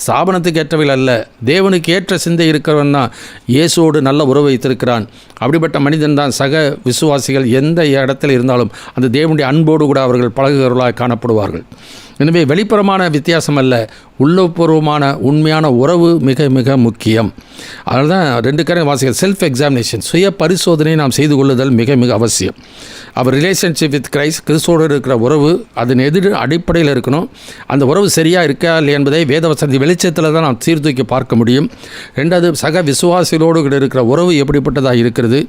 ஸ்தாபனத்துக்கு ஏற்றவைகள் அல்ல, தேவனுக்கு ஏற்ற சிந்தை இருக்கிறவன் தான் இயேசுவோடு நல்ல உறவு வைத்திருக்கிறான். அப்படிப்பட்ட மனிதன் தான் சக விசுவாசிகள் எந்த இடத்துல இருந்தாலும் அந்த தேவனுடைய அன்போடு கூட அவர்கள் பழகுகிறவர்களாக காணப்படுவார்கள். எனவே வெளிப்புறமான வித்தியாசம் அல்ல, உள்ளபூர்வமான உண்மையான உறவு மிக மிக முக்கியம். அதனால தான் 2 காரியம் வாசிக்கிறோம். செல்ஃப் எக்ஸாமினேஷன், சுய பரிசோதனை நாம் செய்து கொள்ளுதல் மிக மிக அவசியம். அவர் ரிலேஷன்ஷிப் வித் கிரைஸ்ட், கிறிஸ்துவோடு இருக்கிற உறவு அதன் அடிப்படையில் இருக்கணும். அந்த உறவு சரியாக இருக்கா இல்லை என்பதை வேதவசதி வெளிச்சத்தில் தான் நாம் சீர்தூக்கி பார்க்க முடியும். 2வது, சக விசுவாசிகளோடு இருக்கிற உறவு எப்படிப்பட்டதாக இருக்கிறது.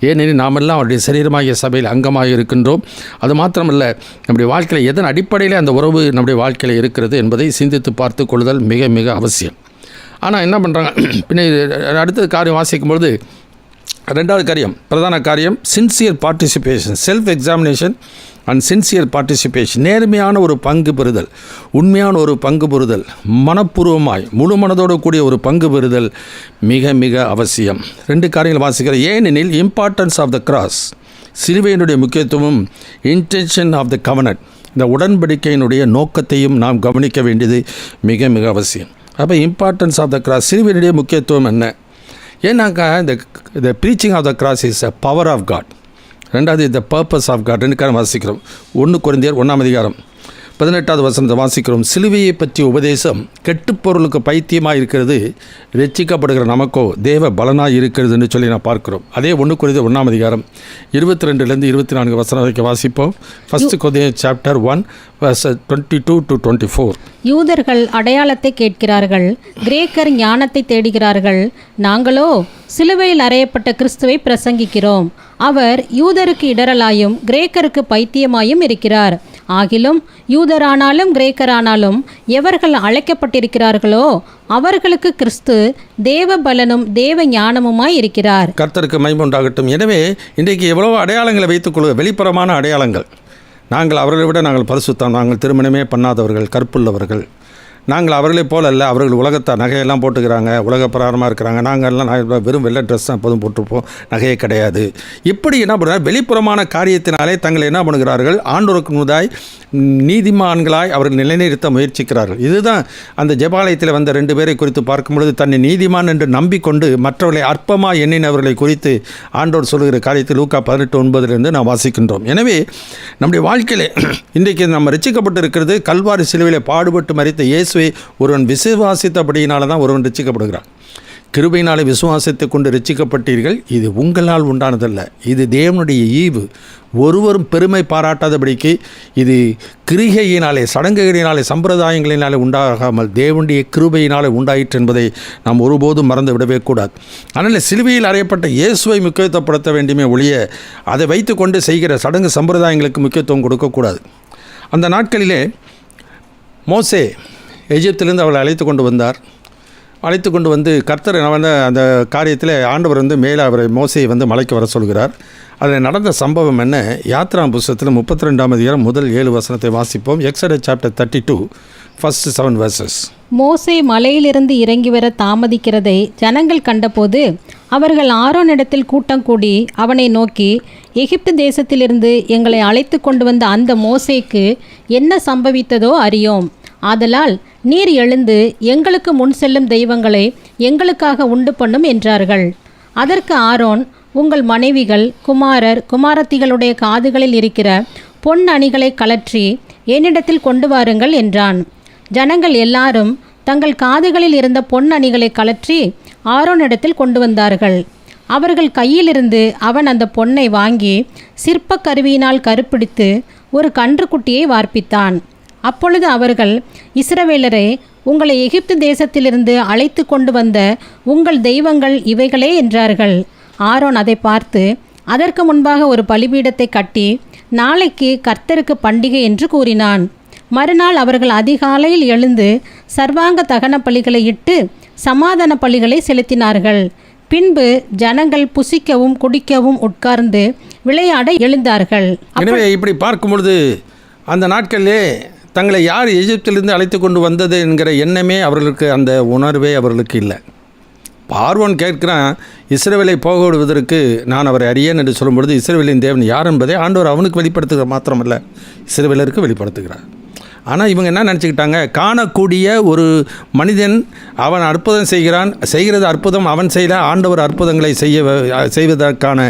ஏனெனில் நாமெல்லாம் அவருடைய சரீரமாகிய சபையில் அங்கமாக இருக்கின்றோம். அது மாத்திரமல்ல, நம்முடைய வாழ்க்கையில் எதன் அடிப்படையில் அந்த உறவு நம்முடைய வாழ்க்கையில் இருக்கிறது என்பதை சிந்தித்து பார்த்து கொள்ளுதல் மிக மிக அவசியம். ஆனால் என்ன பண்ணுறாங்க, பின்ன அடுத்த காரியம் வாசிக்கும்பொழுது 2வது காரியம், பிரதான காரியம் sincere participation, self examination and sincere participation. நேர்மையான ஒரு பங்கு பெறுதல், உண்மையான ஒரு பங்கு பெறுதல், மனப்பூர்வமாய் முழு மனதோடு கூடிய ஒரு பங்கு பெறுதல் மிக மிக அவசியம். 2 காரியங்கள் வாசிக்கிறேன். ஏனெனில் இம்பார்ட்டன்ஸ் ஆஃப் த கிராஸ், சிலுவையினுடைய முக்கியத்துவம், இன்டென்ஷன் ஆஃப் த கவனட், இந்த உடன்படிக்கையினுடைய நோக்கத்தையும் நாம் கவனிக்க வேண்டியது மிக மிக அவசியம். அப்போ இம்பார்ட்டன்ஸ் ஆஃப் த கிராஸ், சிலுவையினுடைய முக்கியத்துவம் என்ன? ஏன்னாக்கா இந்த preaching of the cross is a power of God. 2வது த பர்பஸ் ஆஃப் காட். 2 காரியம் வாசிக்கிறோம். 1 கொரிந்தியர் 1 18வது வசனத்தை வாசிக்கிறோம். சிலுவையை பற்றிய உபதேசம் கெட்டுப்பொருளுக்கு பைத்தியமாக இருக்கிறது, ரட்சிக்கப்படுகிற நமக்கோ தேவ பலனாக இருக்கிறது என்று சொல்லி நான் பார்க்கிறோம். அதே 1 Corinthians 1 அதிகாரம் 22 24 வசனம் வரைக்கும் வாசிப்போம். 1 Corinthians chapter 1 verse 22 to 24. யூதர்கள் அடையாளத்தை கேட்கிறார்கள், கிரேக்கர் ஞானத்தை தேடுகிறார்கள். நாங்களோ சிலுவையில் அறையப்பட்ட கிறிஸ்துவை பிரசங்கிக்கிறோம். அவர் யூதருக்கு இடரலாயும் கிரேக்கருக்கு பைத்தியமாயும் இருக்கிறார். ஆகிலும் யூதரானாலும் கிரேக்கரானாலும் எவர்கள் அழைக்கப்பட்டிருக்கிறார்களோ அவர்களுக்கு கிறிஸ்து தேவ பலனும் தேவ ஞானமுமாய் இருக்கிறார். கர்த்தருக்கு மகிமை உண்டாகட்டும். எனவே இன்றைக்கு எவ்வளவோ அடையாளங்களை வைத்துக்கொள்வது, வெளிப்புறமான அடையாளங்கள். நாங்கள் அவர்களை விட நாங்கள் பரிசுத்தம், நாங்கள் திருமணமே பண்ணாதவர்கள், கற்புள்ளவர்கள், நாங்கள் அவர்களைப் போல அல்ல. அவர்கள் உலகத்தை நகையெல்லாம் போட்டுக்கிறாங்க, உலக பிரகாரமாக இருக்கிறாங்க. நாங்கள்லாம் வெறும் வெள்ளை ட்ரெஸ் தான் எப்போதும் போட்டிருப்போம், நகையே கிடையாது. இப்படி என்ன பண்ணுறாங்க, வெளிப்புறமான காரியத்தினாலே தங்களை என்ன பண்ணுகிறார்கள், ஆண்டவருக்கு முதாய் நீதிமான்களாய் அவர்கள் நிலைநிறுத்த முயற்சிக்கிறார்கள். இதுதான் அந்த ஜெபாலயத்தில் வந்த 2 பேரை குறித்து பார்க்கும் பொழுது, தன்னை நீதிமான் என்று நம்பிக்கொண்டு மற்றவர்களை அற்பமாக எண்ணினவர்களை குறித்து ஆண்டவர் சொல்லுகிற காரியத்தில் லூக்கா 18:9 நாம் வாசிக்கின்றோம். எனவே நம்முடைய வாழ்க்கையிலே இன்றைக்கு நம்ம ரட்சிக்கப்பட்டு இருக்கிறது கல்வாரி சிலுவையில் பாடுபட்டு மரித்த இயேசுவை ஒருவன் விசுவாசித்தபடியினால தான் ஒருவன் ரட்சிக்கப்படுகிறான். கிருபையினாலே விசுவாசத்தை கொண்டு ரட்சிக்கப்பட்டீர்கள், இது உங்களால் உண்டானதல்ல, இது தேவனுடைய ஈவு. ஒருவரும் பெருமை பாராட்டாதபடிக்கு இது கிரிகையினாலே, சடங்குகளினாலே, சம்பிரதாயங்களினாலே உண்டாகாமல் தேவனுடைய கிருபையினாலே உண்டாயிற்று என்பதை நாம் ஒருபோதும் மறந்து விடவே கூடாது. அதனால் சிலுவையில் அறையப்பட்ட இயேசுவை முக்கியத்துவப்படுத்த வேண்டுமே ஒழிய அதை வைத்துக்கொண்டு செய்கிற சடங்கு சம்பிரதாயங்களுக்கு முக்கியத்துவம் கொடுக்கக்கூடாது. அந்த நாட்களிலே மோசே எகிப்திலிருந்து அவளை அழைத்து கொண்டு வந்து கர்த்தர் அந்த காரியத்தில் ஆண்டவர் மேலே அவரை மோசையை மலைக்கு வர சொல்கிறார். அதில் நடந்த சம்பவம் என்ன? யாத்ரா புஸ்தகத்தில் 32 அதிகாரம் முதல் 7 வசனத்தை வாசிப்போம். Exodus chapter 32 first 7 verses. மோசே மலையிலிருந்து இறங்கி வர தாமதிக்கிறதை ஜனங்கள் கண்டபோது அவர்கள் ஆரோனிடத்தில் கூட்டம் கூடி அவனை நோக்கி, எகிப்து தேசத்திலிருந்து எங்களை அழைத்து கொண்டு வந்த அந்த மோசேக்கு என்ன சம்பவித்ததோ அறியோம். ஆதலால் நீர் எழுந்து எங்களுக்கு முன் செல்லும் தெய்வங்களை எங்களுக்காக உண்டு பண்ணும் என்றார்கள். அதற்கு ஆரோன், உங்கள் மனைவிகள், குமாரர், குமாரத்திகளுடைய காதுகளில் இருக்கிற பொன் அணிகளை கலற்றி என்னிடத்தில் கொண்டு வாருங்கள் என்றான். ஜனங்கள் எல்லாரும் தங்கள் காதுகளில் இருந்த பொன் அணிகளை கலற்றி ஆரோனிடத்தில் கொண்டு வந்தார்கள். அவர்கள் கையிலிருந்து அவன் அந்த பொன்னை வாங்கி சிற்பக் கருவியினால் கருப்பிடித்து ஒரு கன்றுக்குட்டியை வார்ப்பித்தான். அப்பொழுது அவர்கள், இஸ்ரவேலரே, உங்களை எகிப்து தேசத்திலிருந்து அழைத்து கொண்டு வந்த உங்கள் தெய்வங்கள் இவைகளே என்றார்கள். ஆரோன் அதை பார்த்து அதற்கு முன்பாக ஒரு பலிபீடத்தை கட்டி நாளைக்கு கர்த்தருக்கு பண்டிகை என்று கூறினான். மறுநாள் அவர்கள் அதிகாலையில் எழுந்து சர்வாங்க தகன பலிகளை இட்டு சமாதான பலிகளை செலுத்தினார்கள். பின்பு ஜனங்கள் புசிக்கவும் குடிக்கவும் உட்கார்ந்து விளையாட எழுந்தார்கள். எனவே இப்படி பார்க்கும் பொழுது அந்த நாட்களிலே தங்களை யார் எகிப்திலிருந்து அழைத்து கொண்டு வந்தது என்கிற எண்ணமே அவர்களுக்கு, அந்த உணர்வே அவர்களுக்கு இல்லை. பார்வோன் கேட்கிறான், இஸ்ரவேலை போக விடுவதற்கு நான் அவரை அறியேன் என்று சொல்லும்பொழுது இஸ்ரவேலின் தேவன் யார் என்பதை ஆண்டவர் அவனுக்கு வெளிப்படுத்துகிற மாத்திரமல்ல, இஸ்ரவேலருக்கு வெளிப்படுத்துகிறார். ஆனால் இவங்க என்ன நினச்சிக்கிட்டாங்க, காணக்கூடிய ஒரு மனிதன் அவன் அற்புதம் செய்கிறது அற்புதம் அவன் செய்த, ஆண்டவர் அற்புதங்களை செய்வதற்கான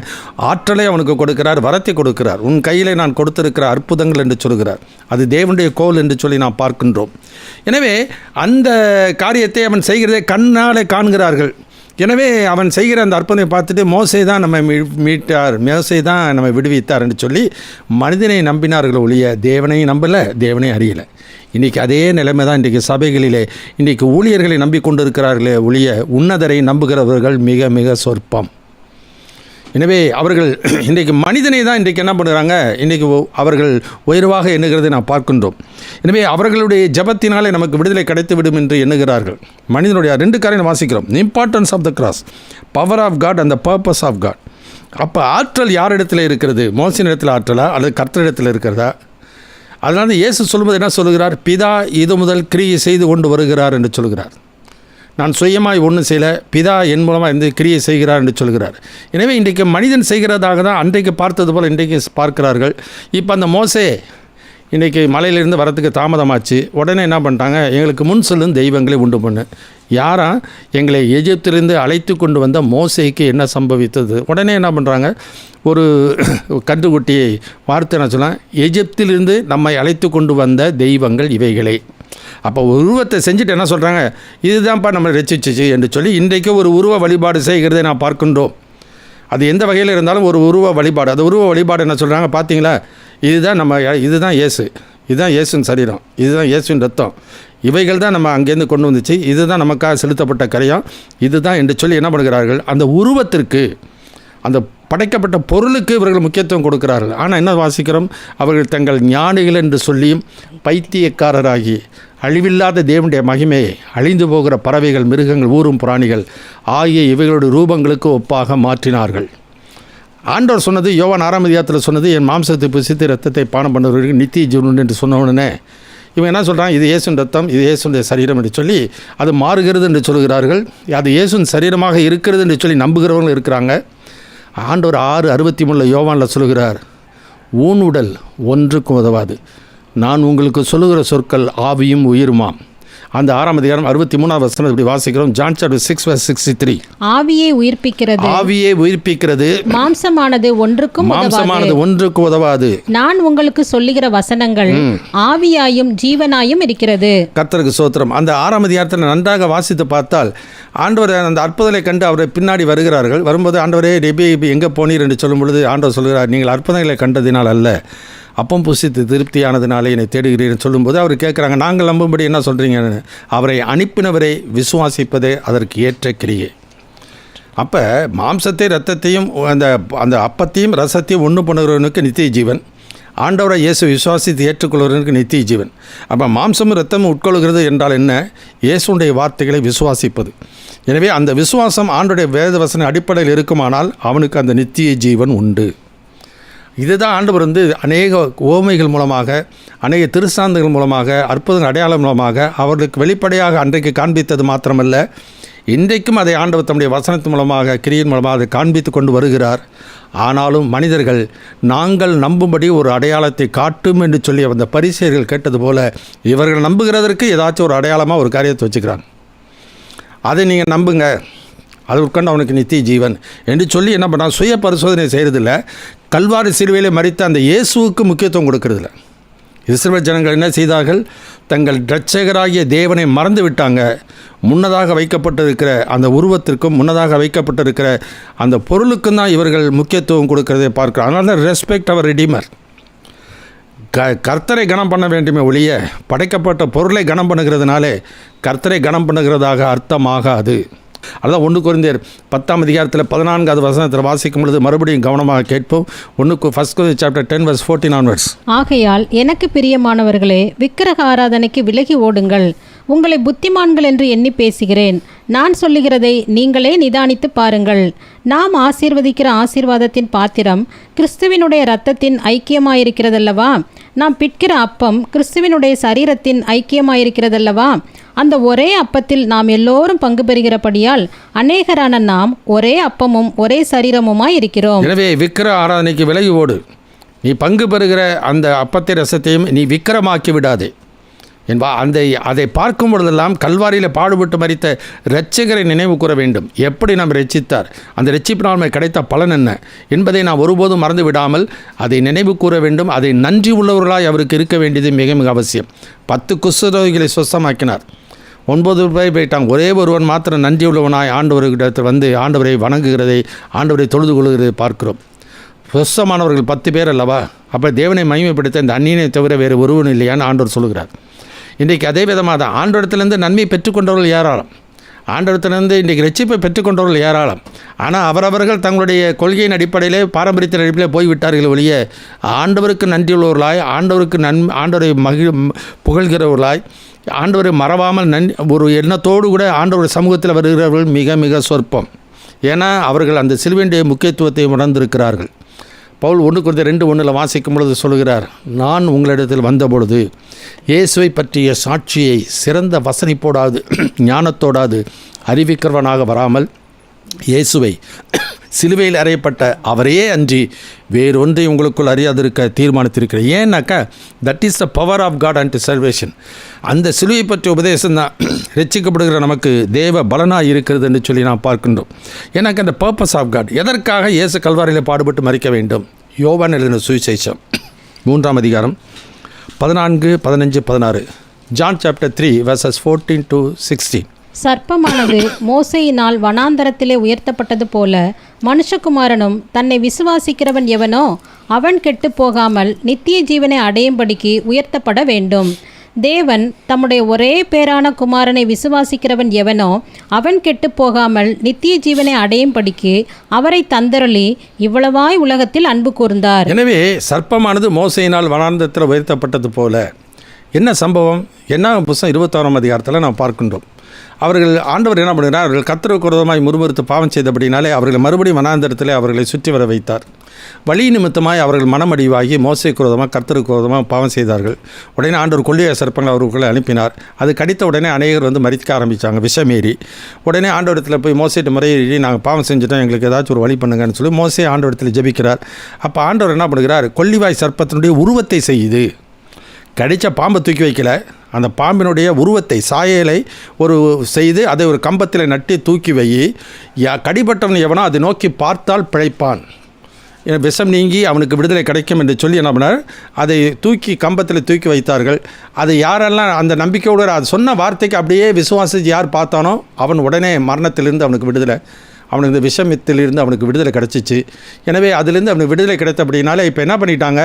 ஆற்றலை அவனுக்கு கொடுக்கிறார், வரத்தை கொடுக்கிறார். உன் கையிலே நான் கொடுத்திருக்கிற அற்புதங்கள் என்று சொல்கிறார். அது தேவனுடைய கோல் என்று சொல்லி நாம் பார்க்கின்றோம். எனவே அந்த காரியத்தை அவன் செய்கிறதை கண்ணாலே காண்கிறார்கள். எனவே அவன் செய்கிற அந்த அற்புதத்தை பார்த்துட்டு மோசே தான் நம்ம மீட்டார், மோசே தான் நம்ம விடுவித்தார் என்று சொல்லி மனிதனை நம்பினார்கள் ஒழிய தேவனையும் நம்பலை, தேவனை அறியலை. இன்றைக்கி அதே நிலைமை தான் இன்றைக்கி சபைகளிலே இன்றைக்கி ஊழியர்களை நம்பிக்கொண்டு இருக்கிறார்களே ஒழிய உன்னதரை நம்புகிறவர்கள் மிக மிக சொற்பம். எனவே அவர்கள் இன்றைக்கு மனிதனை தான் இன்றைக்கு என்ன பண்ணுறாங்க, இன்றைக்கு அவர்கள் உயர்வாக எண்ணுகிறதை நாம் பார்க்கின்றோம். எனவே அவர்களுடைய ஜபத்தினாலே நமக்கு விடுதலை கிடைத்துவிடும் என்று எண்ணுகிறார்கள். மனிதனுடைய 2 காரியம் வாசிக்கிறோம், importance of the cross, power of God and the purpose of God. அப்போ ஆற்றல் யார் இடத்துல இருக்கிறது? மோசையின் இடத்துல ஆற்றலா அல்லது கர்த்தரிடத்தில் இருக்கிறதா? அதனால இயேசு சொல்லும்போது என்ன சொல்லுகிறார்? பிதா இது முதல் கிரியை செய்து கொண்டு வருகிறார் என்று சொல்கிறார். நான் சுயமாய் ஒன்றும் செய்யலை, பிதா என் மூலமாக இருந்து கிரியை செய்கிறார் என்று சொல்கிறார். எனவே இன்றைக்கு மனிதன் செய்கிறதாக தான் அன்றைக்கு பார்த்தது போல் இன்றைக்கு பார்க்கிறார்கள். இப்போ அந்த மோசே இன்றைக்கி மலையிலிருந்து வரத்துக்கு தாமதமாச்சு. உடனே என்ன பண்ணிட்டாங்க, எங்களுக்கு முன் சொல்லும் தெய்வங்களை உண்டு பண்ணு. யாரா எங்களை எகிப்திலிருந்து அழைத்து கொண்டு வந்த மோசேக்கு என்ன சம்பவித்தது? உடனே என்ன பண்ணுறாங்க, ஒரு கன்றுக்குட்டியை வார்த்தை என்ன சொல்லலாம், எகிப்திலிருந்து நம்மை அழைத்து கொண்டு வந்த தெய்வங்கள் இவைகளே. அப்போ உருவத்தை செஞ்சுட்டு என்ன சொல்கிறாங்க, இதுதான்ப்பா நம்ம ரசிச்சிச்சு என்று சொல்லி இன்றைக்கு ஒரு உருவ வழிபாடு செய்கிறதை நான் பார்க்கின்றோம். அது எந்த வகையில் இருந்தாலும் ஒரு உருவ வழிபாடு. அது உருவ வழிபாடு என்ன சொல்கிறாங்க பார்த்தீங்களா, இதுதான் இயேசு, இதுதான் இயேசுவின் சரீரம், இதுதான் இயேசுவின் ரத்தம், இவைகள் தான் நம்ம அங்கேருந்து கொண்டு வந்துச்சு, இதுதான் நமக்காக செலுத்தப்பட்ட கரையம், இதுதான் என்று சொல்லி என்ன பண்ணுகிறார்கள், அந்த உருவத்திற்கு, அந்த படைக்கப்பட்ட பொருளுக்கு இவர்கள் முக்கியத்துவம் கொடுக்கிறார்கள். ஆனால் என்ன வாசிக்கிறோம், அவர்கள் தங்கள் ஞானிகள் என்று சொல்லியும் பைத்தியக்காரராகி அழிவில்லாத தேவனுடைய மகிமையை அழிந்து போகிற பறவைகள், மிருகங்கள், ஊரும் பிராணிகள் ஆகிய இவைகளுடைய ரூபங்களுக்கு ஒப்பாக மாற்றினார்கள். ஆண்டவர் சொன்னது, யோவான் 6ஆம் அதிகாரத்தில் சொன்னது, என் மாம்சத்தை புசித்து ரத்தத்தை பானம் பண்ணுறவர்களுக்கு நித்திய ஜீவன் என்று சொன்ன உடனே இவன் என்ன சொல்கிறான், இது இயேசுவின் ரத்தம், இது இயேசுடைய சரீரம் என்று சொல்லி அது மாறுகிறது என்று சொல்கிறார்கள். அது இயேசுவின் சரீரமாக இருக்கிறது என்று சொல்லி நம்புகிறவர்கள் இருக்கிறாங்க. ஆண்டவர் 6:63 யோவானில் சொல்கிறார், ஊன் உடல் ஒன்றுக்கும் உதவாது, நான் உங்களுக்கு சொல்லுகிற சொற்கள் ஆவியும் உயிருமாம். அந்த 6ஆம் அதிகாரம் 63ஆம் வசனம் இப்படி வாசிக்கிறோம். John chapter 6:63. ஆவியை உயிர்ப்பிக்கிறது, மாம்சமானது ஒன்றுக்கும் உதவாது. நான் உங்களுக்கு சொல்லுகிற வசனங்கள் ஆவியாயும் ஜீவனாயும் இருக்கிறது. கர்த்தருக்கு ஸ்தோத்திரம். அந்த 6ஆம் அதிகாரத்தில் நன்றாக வாசித்து பார்த்தால் ஆண்டவர் அந்த அற்புதங்களை கண்டு அவரை பின்னாடி வருகிறார்கள். வரும்போது ஆண்டவரே நபி எங்கே போனீர் என்று சொல்லும் பொழுது ஆண்டவர் சொல்கிறார், நீங்கள் அற்புதங்களை கண்டதினால் அல்ல, அப்பம் புசித்து திருப்தியானதுனாலே என்னை தேடுகிறீர்கள் சொல்லும்போது அவர் கேட்குறாங்க, நாங்கள் நம்பும்படி என்ன சொல்கிறீங்கன்னு. அவரை அனுப்பினவரை விசுவாசிப்பதே அதற்கு ஏற்ற கிரியை. அப்போ மாம்சத்தை ரத்தத்தையும் அந்த அப்பத்தையும் ரசத்தையும் ஒன்று பண்ணுகிறவனுக்கு நித்திய ஜீவன், ஆண்டவரை இயேசு விசுவாசித்து ஏற்றுக்கொள்கிறவனுக்கு நித்திய ஜீவன். அப்போ மாம்சமும் ரத்தமும் உட்கொள்கிறது என்றால் என்ன, இயேசுடைய வார்த்தைகளை விசுவாசிப்பது. எனவே அந்த விசுவாசம் ஆண்டவருடைய வேதவசன அடிப்படையில் இருக்குமானால் அவனுக்கு அந்த நித்திய ஜீவன் உண்டு. இதுதான் ஆண்டவர் அநேக ஓமைகள் மூலமாக, அநேக திருசாந்தங்கள் மூலமாக, அற்புதங்கள் அடையாளம் மூலமாக அவர்களுக்கு வெளிப்படையாக அன்றைக்கு காண்பித்தது மாத்திரமல்ல, இன்றைக்கும் அதை ஆண்டவர் தம்முடைய வசனத்தின் மூலமாக, கிரியின் மூலமாக அதை காண்பித்து கொண்டு வருகிறார். ஆனாலும் மனிதர்கள் நாங்கள் நம்பும்படி ஒரு அடையாளத்தை காட்டும் என்று சொல்லி அந்த பரிசேயர்கள் கேட்டது போல இவர்கள் நம்புகிறதற்கு ஏதாச்சும் ஒரு அடையாளமாக ஒரு காரியத்தை வச்சுக்கிறாங்க. அதை நீங்கள் நம்புங்க, அது உட்காந்து அவனுக்கு நித்திய ஜீவன் என்று சொல்லி என்ன பண்ணால் சுய பரிசோதனை செய்கிறதில்ல. கல்வாரி சிலுவையில் மரித்த அந்த இயேசுவுக்கு முக்கியத்துவம் கொடுக்கறதில்ல. இஸ்ரவேல் ஜனங்கள் என்ன செய்தார்கள், தங்கள் இரட்சகராகிய தேவனை மறந்து விட்டாங்க. முன்னதாக வைக்கப்பட்டிருக்கிற அந்த உருவத்திற்கும் முன்னதாக வைக்கப்பட்டிருக்கிற அந்த பொருளுக்கும் தான் இவர்கள் முக்கியத்துவம் கொடுக்கறதை பார்க்கிறோம். அதனால தான் ரெஸ்பெக்ட் அவர் ரெடீமர். கர்த்தரை கனம் பண்ண வேண்டுமே ஒழிய படைக்கப்பட்ட பொருளை கனம் பண்ணுகிறதுனாலே கர்த்தரை கனம் பண்ணுகிறதாக அர்த்தமாகாது. அதுதான் 1 கொரிந்தியர் 10ஆம் அதிகாரத்தில் 14வது வசனத்தில் வாசிக்கும் பொழுது மறுபடியும் கவனமாக கேட்போம். 1 Corinthians chapter 10:14 onwards. ஆகையால் எனக்கு பிரியமானவர்களே, விக்கிரக ஆராதனைக்கு விலகி ஓடுங்கள். உங்களை புத்திமான்கள் என்று எண்ணி பேசுகிறேன். நான் சொல்லுகிறதை நீங்களே நிதானித்து பாருங்கள். நாம் ஆசீர்வதிக்கிற ஆசீர்வாதத்தின் பாத்திரம் கிறிஸ்துவினுடைய இரத்தத்தின் ஐக்கியமாயிருக்கிறதல்லவா? நாம் பிட்கிற அப்பம் கிறிஸ்துவினுடைய சரீரத்தின் ஐக்கியமாயிருக்கிறதல்லவா? அந்த ஒரே அப்பத்தில் நாம் எல்லோரும் பங்கு பெறுகிறபடியால் அநேகரான நாம் ஒரே அப்பமும் ஒரே சரீரமுமாய் இருக்கிறோம். எனவே விக்கிர ஆராதனைக்கு விலகி ஓடு. நீ பங்கு பெறுகிற அந்த அப்பத்தை ரசத்தையும் நீ விக்கிரமாக்கி விடாதே என்பா. அதை பார்க்கும் பொழுதெல்லாம் கல்வாரியில் பாடுபட்டு மரித்த இரட்சகரை நினைவு கூற வேண்டும். எப்படி நாம் ரட்சித்தார், அந்த ரட்சிப்பினால் நமக்கு கிடைத்த பலன் என்ன என்பதை நாம் ஒருபோதும் மறந்து விடாமல் அதை நினைவு கூற வேண்டும். அதை நன்றி உள்ளவர்களாய் அவருக்கு இருக்க வேண்டியது மிக மிக அவசியம். 10 குஷ்டரோகிகளை சுத்தமாக்கினார், 9 பேர் போயிட்டாங்க. ஒரே ஒருவன் மாத்திரம் நன்றி உள்ளவனாய் ஆண்டவர்கிட்ட ஆண்டவரை வணங்குகிறதை, ஆண்டவரை தொழுது கொள்கிறதை பார்க்கிறோம். சுத்தமானவர்கள் 10 பேர் அல்லவா? அப்போ தேவனை மகிமைப்படுத்த இந்த அந்நியனை தவிர வேறு ஒருவன் இல்லையான்னு ஆண்டவர் சொல்கிறார். இன்றைக்கு அதே விதமாக தான் ஆண்டவரத்திலேருந்து நன்மை பெற்றுக்கொண்டவர்கள் ஏராளம், ஆண்டவரத்திலேருந்து இன்றைக்கு ரட்சிப்பை பெற்றுக்கொண்டவர்கள் ஏராளம். ஆனால் அவரவர்கள் தங்களுடைய கொள்கையின் அடிப்படையிலே பாரம்பரியத்தின் அடிப்படையில் போய்விட்டார்கள் ஒழிய ஆண்டவருக்கு நன்றியுள்ளவர்களாய், ஆண்டவரை புகழ்கிறவர்களாய், ஆண்டவரை மறவாமல் ஒரு எண்ணத்தோடு கூட ஆண்டவர் சமூகத்தில் வருகிறவர்கள் மிக மிக சொற்பம். ஏன்னா அவர்கள் அந்த சிலுவையுடைய முக்கியத்துவத்தை உணர்ந்திருக்கிறார்கள். பவுல் 1 Corinthians 2:1 வாசிக்கும் பொழுது சொல்கிறார், நான் உங்களிடத்தில் வந்தபொழுது இயேசுவை பற்றிய சாட்சியை சிறந்த வசனிப்போடாது ஞானத்தோடாது அறிவிக்கிறவனாக வராமல் இயேசுவை சிலுவையில் அறையப்பட்ட அவரையே அன்றி வேறொன்றை உங்களுக்குள் அறியாதிருக்க தீர்மானித்திருக்கிறேன். ஏன்னாக்கா that is the power of God and salvation. அந்த சிலுவை பற்றிய உபதேசம் தான் ரட்சிக்கப்படுகிற நமக்கு தேவ பலனாக இருக்கிறது என்று சொல்லி நாம் பார்க்கின்றோம். ஏன்னாக்கா அந்த பர்பஸ் ஆஃப் காட், எதற்காக இயேசு கல்வாரியில் பாடுபட்டு மரிக்க வேண்டும். யோவான் எழுதின சுவிசேஷம் 3ஆம் அதிகாரம் 14, 15, 16. John chapter 3 verses 14 to 16. சர்ப்பமானது மோசேயினால் வனாந்தரத்திலே உயர்த்தப்பட்டது போல மனுஷகுமாரனும் தன்னை விசுவாசிக்கிறவன் எவனோ அவன் கெட்டு போகாமல் நித்திய ஜீவனை அடையும்படிக்கு உயர்த்தப்பட வேண்டும். தேவன் தம்முடைய ஒரே பேரான குமாரனை விசுவாசிக்கிறவன் எவனோ அவன் கெட்டு போகாமல் நித்திய ஜீவனை அடையும்படிக்கு அவரை தந்தருளி இவ்வளவாய் உலகத்தில் அன்பு கூர்ந்தார். எனவே சர்ப்பமானது மோசேயினால் வனாந்தரத்தில் உயர்த்தப்பட்டது போல என்ன சம்பவம்? என்ன புத்தகம் 26ஆம் அதிகாரத்தில் நாம் பார்க்கின்றோம். அவர்கள் ஆண்டவர் என்ன பண்ணுகிறார்? அவர்கள் கர்த்தருக்கு விரோதமாய் முறுமுறுத்து பாவம் செய்தபடினாலே அவர்களை மறுபடியும் வனாந்தரத்திலே அவர்களை சுற்றி வர வைத்தார். வழி நிமித்தமாய் அவர்கள் மனமடிவாகி மோசேக்கு விரோதமாக கர்த்தருக்கு விரோதமாக பாவம் செய்தார்கள். உடனே ஆண்டவர் கொள்ளைய சர்ப்பங்களை அவர்களுக்குள்ளே அனுப்பினார். அது கடித்த உடனே அநேகர் மரிக்க ஆரம்பித்தாங்க, விஷமேறி. உடனே ஆண்டவரத்தில் போய் மோசேட்டு முறையேறி நாங்கள் பாவம் செஞ்சுட்டோம், எங்களுக்கு ஏதாச்சும் ஒரு வழி பண்ணுங்கன்னு சொல்லி மோசே ஆண்டவரத்தில் ஜெபிக்கிறார். அப்போ ஆண்டவர் என்ன பண்ணுகிறார்? கொள்ளிவாய் சர்ப்பத்தினுடைய உருவத்தை செய்யுது. கடித்த பாம்பை தூக்கி வைக்கல, அந்த பாம்பினுடைய உருவத்தை சாயலை ஒரு செய்து அதை ஒரு கம்பத்தில் நட்டி தூக்கி வை. கடிபட்டவன் எவனோ அதை நோக்கி பார்த்தால் பிழைப்பான், விஷம் நீங்கி அவனுக்கு விடுதலை கிடைக்கும் என்று சொல்லி என்ன பண்ணார்? அதை தூக்கி கம்பத்தில் தூக்கி வைத்தார்கள். அதை யாரெல்லாம் அந்த நம்பிக்கையோடு அது சொன்ன வார்த்தைக்கு அப்படியே விசுவாசித்து யார் பார்த்தானோ அவன் உடனே மரணத்திலிருந்து அவனுக்கு விடுதலை, அவனுக்கு இந்த விஷமத்திலிருந்து அவனுக்கு விடுதலை கிடச்சிச்சு. எனவே அதிலிருந்து அவனுக்கு விடுதலை கிடைத்த அப்படின்னாலே இப்போ என்ன பண்ணிட்டாங்க?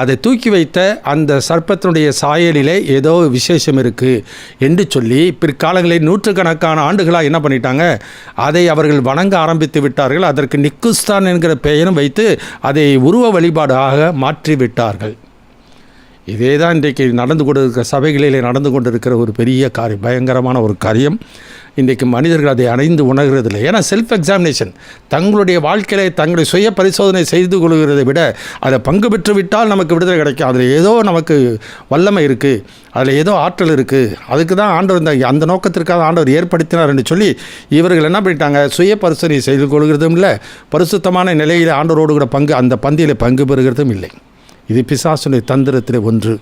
அதை தூக்கி வைத்த அந்த சர்ப்பத்தினுடைய சாயலிலே ஏதோ விசேஷம் இருக்குது என்று சொல்லி பிற்காலங்களில் நூற்றுக்கணக்கான ஆண்டுகளாக என்ன பண்ணிட்டாங்க? அதை அவர்கள் வணங்க ஆரம்பித்து விட்டார்கள். அதற்கு நிக்குஸ்தான் என்கிற பெயரும் வைத்து அதை உருவ வழிபாடாக மாற்றி விட்டார்கள். இதே தான் இன்றைக்கு நடந்து கொண்டிருக்கிற சபைகளிலே நடந்து கொண்டிருக்கிற ஒரு பெரிய காரியம், பயங்கரமான ஒரு காரியம். இன்றைக்கு மனிதர்கள் அதை அடைந்து உணர்கிறதில்லை. ஏன்னா செல்ஃப் எக்ஸாமினேஷன், தங்களுடைய வாழ்க்கையிலே தங்களுடைய சுய பரிசோதனை செய்து கொள்கிறதை விட அதை பங்கு பெற்று விட்டால் நமக்கு விடுதலை கிடைக்கும், அதில் ஏதோ நமக்கு வல்லமை இருக்குது, அதில் ஏதோ ஆற்றல் இருக்குது, அதுக்கு தான் ஆண்டவர் அந்த நோக்கத்திற்காக ஆண்டவர் ஏற்படுத்தினார் என்று சொல்லி இவர்கள் என்ன பண்ணிட்டாங்க? சுய பரிசோதனை செய்து கொள்கிறதும் இல்லை, பரிசுத்தமான நிலையில் ஆண்டவரோடு கூட அந்த பந்தியில் பங்கு பெறுகிறதும் இல்லை. இது பிசாசுடைய தந்திரத்தில் ஒன்று.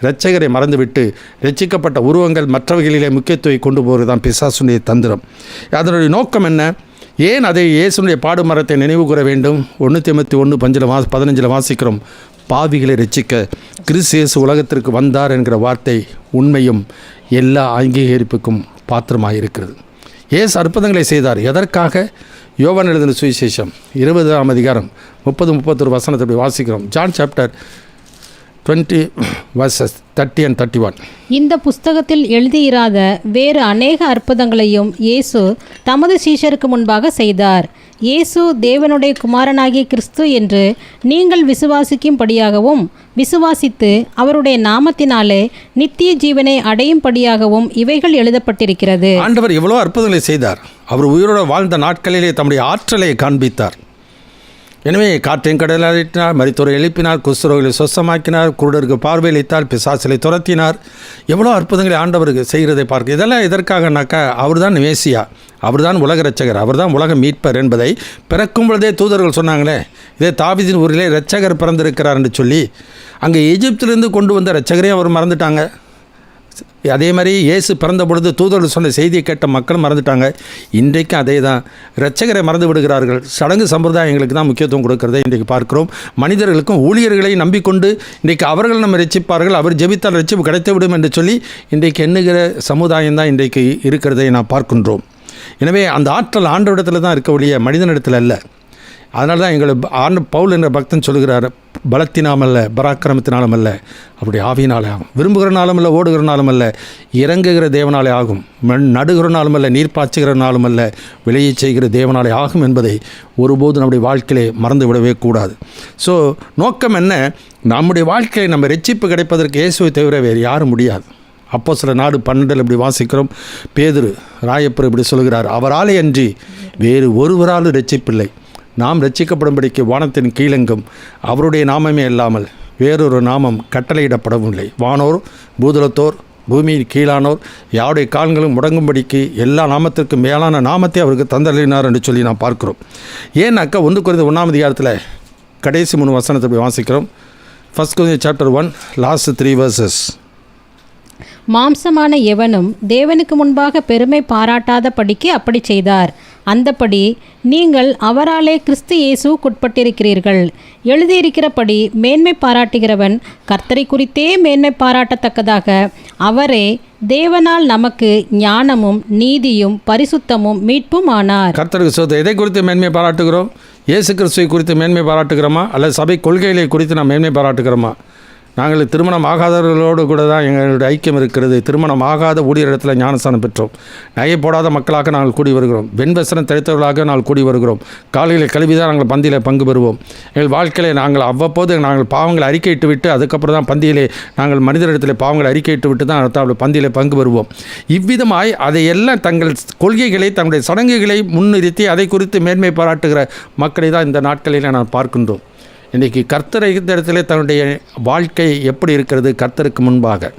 இரட்சகரை மறந்துவிட்டு ரட்சிக்கப்பட்ட உருவங்கள் மற்றவைகளிலே முக்கியத்துவம் கொண்டு போகிறது தான் பிசாசுடைய தந்திரம். அதனுடைய நோக்கம் என்ன? ஏன் அதை இயேசுடைய பாடு மரத்தை நினைவு கூற வேண்டும்? 1:15 வாசிக்கிறோம். பாவிகளை ரட்சிக்க கிறிஸ்து இயேசு உலகத்திற்கு வந்தார் என்கிற வார்த்தை உண்மையும் எல்லா அங்கீகரிப்புக்கும் பாத்திரமாக இருக்கிறது. இயேசு அற்புதங்களை செய்தார். எதற்காக? யோவான் எழுதின சுவிசேஷம் 20ஆம் அதிகாரம் 30-31 வசனத்தை வாசிக்கிறோம். John chapter 20 verses 30 and 31. இந்த புஸ்தகத்தில் எழுதியிராத வேறு அநேக அற்புதங்களையும் இயேசு தமது சீஷருக்கு முன்பாக செய்தார். இயேசு தேவனுடைய குமாரனாகிய கிறிஸ்து என்று நீங்கள் விசுவாசிக்கும்படியாகவும் விசுவாசித்து அவருடைய நாமத்தினாலே நித்திய ஜீவனை அடையும்படியாகவும் இவைகள் எழுதப்பட்டிருக்கிறது. ஆண்டவர் எவ்வளோ அற்புதங்களை செய்தார். அவர் உயிரோடு வாழ்ந்த நாட்களிலே தம்முடைய ஆற்றலை காண்பித்தார். எனவே காற்றையும் கடலை அழைத்தினார், மரித்தோரை எழுப்பினார், குஷ்டரோகிகளை சொஸ்தமாக்கினார், குருடருக்கு பார்வையளித்தார், பிசாசிலை துரத்தினார். எவ்வளோ அற்புதங்களை ஆண்டவருக்கு செய்கிறதை பார்க்க. இதெல்லாம் எதற்காகனாக்கா அவர் தான் மேசியா, அவர் தான் உலக இரட்சகர், அவர் தான் உலக மீட்பர் என்பதை பிறக்கும் பொழுதே தூதர்கள் சொன்னாங்களே. இதே தாவீதின் ஊரிலே இரட்சகர் பிறந்திருக்கிறார் என்று சொல்லி அங்கே எகிப்திலிருந்து கொண்டு வந்த இரட்சகரையும் அவர் மறந்துட்டாங்க. அதே மாதிரி இயேசு பிறந்த பொழுது தூதர்கள் சொன்ன செய்தியை கேட்ட மக்களும் மறந்துட்டாங்க. இன்றைக்கும் அதே தான், இரட்சகரை மறந்து விடுகிறார்கள். சடங்கு சம்பிரதாயங்களுக்கு தான் முக்கியத்துவம் கொடுக்கிறதை இன்றைக்கு பார்க்கிறோம். மனிதர்களுக்கும் ஊழியர்களை நம்பிக்கொண்டு இன்றைக்கு அவர்கள் நம்ம ரட்சிப்பார்கள், அவர் ஜெபித்தால் ரட்சிப்பு கிடைத்துவிடும் என்று சொல்லி இன்றைக்கு எண்ணுகிற சமுதாயம் தான் இன்றைக்கு இருக்கிறதை நாம் பார்க்கின்றோம். எனவே அந்த ஆற்றல் ஆண்டவரிடத்தில் தான் இருக்க ஒழிய மனிதனிடத்தில் அல்ல. அதனால தான் எங்களை பவுல் என்ற பக்தன் சொல்கிறார், பலத்தினாமல்ல பராக்கிரமத்தினாலும் அல்ல, அப்படி ஆவியினாலே ஆகும். விரும்புகிறனாலும் அல்ல, ஓடுகிறனாலும் அல்ல, இறங்குகிற தேவனாலே ஆகும். நடுகிறனாலும் அல்ல, நீர் பாய்ச்சுகிறனாலும் அல்ல, விளையை செய்கிற தேவனாலே ஆகும் என்பதை ஒருபோது நம்முடைய வாழ்க்கையிலே மறந்து விடவே கூடாது. ஸோ நோக்கம் என்ன? நம்முடைய வாழ்க்கையை நம்ம ரட்சிப்பு கிடைப்பதற்கு இயேசுவை தவிர வேறு யாரும் முடியாது. அப்போஸ்தலர் 4:12 இப்படி வாசிக்கிறோம். பேதுரு ராயப்பர் இப்படி சொல்கிறார், அவராலே அன்றி வேறு ஒருவராலும் ரட்சிப்பில்லை. நாம் ரட்சிக்கப்படும்படிக்கு வானத்தின் கீழெங்கும் அவருடைய நாமமே இல்லாமல் வேறொரு நாமம் கட்டளையிடப்படவில்லை. வானோர் பூதலத்தோர் பூமியின் கீழானோர் யாருடைய கால்களும் முடங்கும்படிக்கு எல்லா நாமத்திற்கும் மேலான நாமத்தை அவருக்கு தந்தளினார் என்று சொல்லி நாம் பார்க்கிறோம். ஏன்னாக்கா 1 கொரிந்தியர் 1ஆம் அதிகாரத்தில் கடைசி 3 வசனத்தை போய் வாசிக்கிறோம். 1 கொரிந்தியர் சாப்டர் 1 லாஸ்ட் 3 verses. மாம்சமான எவனும் தேவனுக்கு முன்பாக பெருமை பாராட்டாத படிக்கு அப்படி செய்தார். அந்தப்படி நீங்கள் அவராலே கிறிஸ்து இயேசுவுக்குட்பட்டிருக்கிறீர்கள். எழுதியிருக்கிறபடி மேன்மை பாராட்டுகிறவன் கர்த்தரை குறித்தே மேன்மை பாராட்டத்தக்கதாக அவரே தேவனால் நமக்கு ஞானமும் நீதியும் பரிசுத்தமும் மீட்பும் ஆனார். கர்த்தருக்கு சோதனை. எதை குறித்து மேன்மை பாராட்டுகிறோம்? இயேசு கிறிஸ்துவை குறித்து மேன்மை பாராட்டுகிறோமா, அல்லது சபை கொள்கைகளை குறித்து நாம் மேன்மை பாராட்டுகிறோமா? நாங்கள் திருமணம் ஆகாதவர்களோடு கூட தான் எங்களுடைய ஐக்கியம் இருக்கிறது. திருமணம் ஆகாத ஊழியரிடத்தில் ஞானஸ்தானம் பெற்றோம். நகை போடாத மக்களாக நாங்கள் கூடி வருகிறோம். வெண்வசனம் தெரித்தவர்களாக நாங்கள் கூடி வருகிறோம். காலையில் கல்வி தான் நாங்கள் பந்தியில் பங்கு பெறுவோம். எங்கள் வாழ்க்கையில் நாங்கள் அவ்வப்போது நாங்கள் பாவங்களை அறிக்கையிட்டு விட்டு அதுக்கப்புறம் தான் பந்தியிலே நாங்கள் மனிதரிடத்தில் பாவங்களை அறிக்கையிட்டு விட்டு தான் பந்தியில் பங்கு பெறுவோம். இவ்விதமாய் அதையெல்லாம் தங்கள் கொள்கைகளை தங்களுடைய சடங்குகளை முன்னிறுத்தி அதை குறித்து மேன்மை பாராட்டுகிற மக்களை தான் இந்த நாட்களில் நான் பார்க்கின்றோம். இன்றைக்கி கர்த்தரை இந்த இடத்துல தன்னுடைய வாழ்க்கை எப்படி இருக்கிறது? கர்த்தருக்கு முன்பாக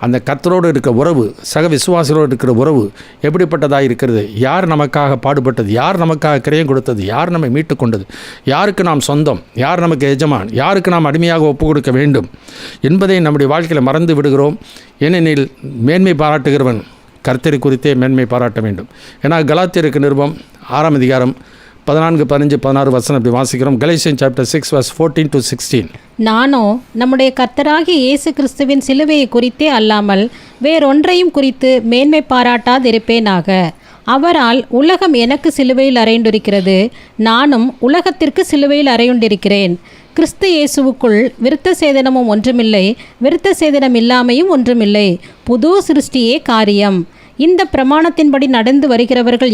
அந்த கர்த்தரோடு இருக்கிற உறவு, சக விசுவாசிகளோடு இருக்கிற உறவு எப்படிப்பட்டதாக இருக்கிறது? யார் நமக்காக பாடுபட்டது? யார் நமக்காக கிரயம் கொடுத்தது? யார் நம்மை மீட்டு கொண்டது? யாருக்கு நாம் சொந்தம்? யார் நமக்கு எஜமான்? யாருக்கு நாம் அடிமையாக ஒப்பு கொடுக்க வேண்டும் என்பதை நம்முடைய வாழ்க்கையில் மறந்து விடுகிறோம். ஏனெனில் மேன்மை பாராட்டுகிறவன் கர்த்தரை குறித்தே மேன்மை பாராட்ட வேண்டும். ஏன்னா கலாத்தியருக்கு நிருபம் 6ஆம் அதிகாரம் 14, 15, 16 வசனம் இப்படி வாசிக்கிறோம். கலேசியன் சாப்டர் 6 verse 14 to 16. நானோ நம்முடைய கர்த்தராகிய இயேசு கிறிஸ்துவின் சிலுவையை குறித்தே அல்லாமல் வேறொன்றையும் குறித்து மேன்மை பாராட்டாதிருப்பேனாக. அவரால் உலகம் எனக்கு சிலுவையில் அறையுண்டிருக்கிறது, நானும் உலகத்திற்கு சிலுவையில் அறையுண்டிருக்கிறேன். கிறிஸ்து இயேசுவுக்குள் விருத்த சேதனமும் ஒன்றுமில்லை, விருத்த சேதனம் இல்லாமையும் ஒன்றுமில்லை, புது சிருஷ்டியே காரியம். இந்த பிரமாணத்தின்படி நடந்து வருகிறவர்கள்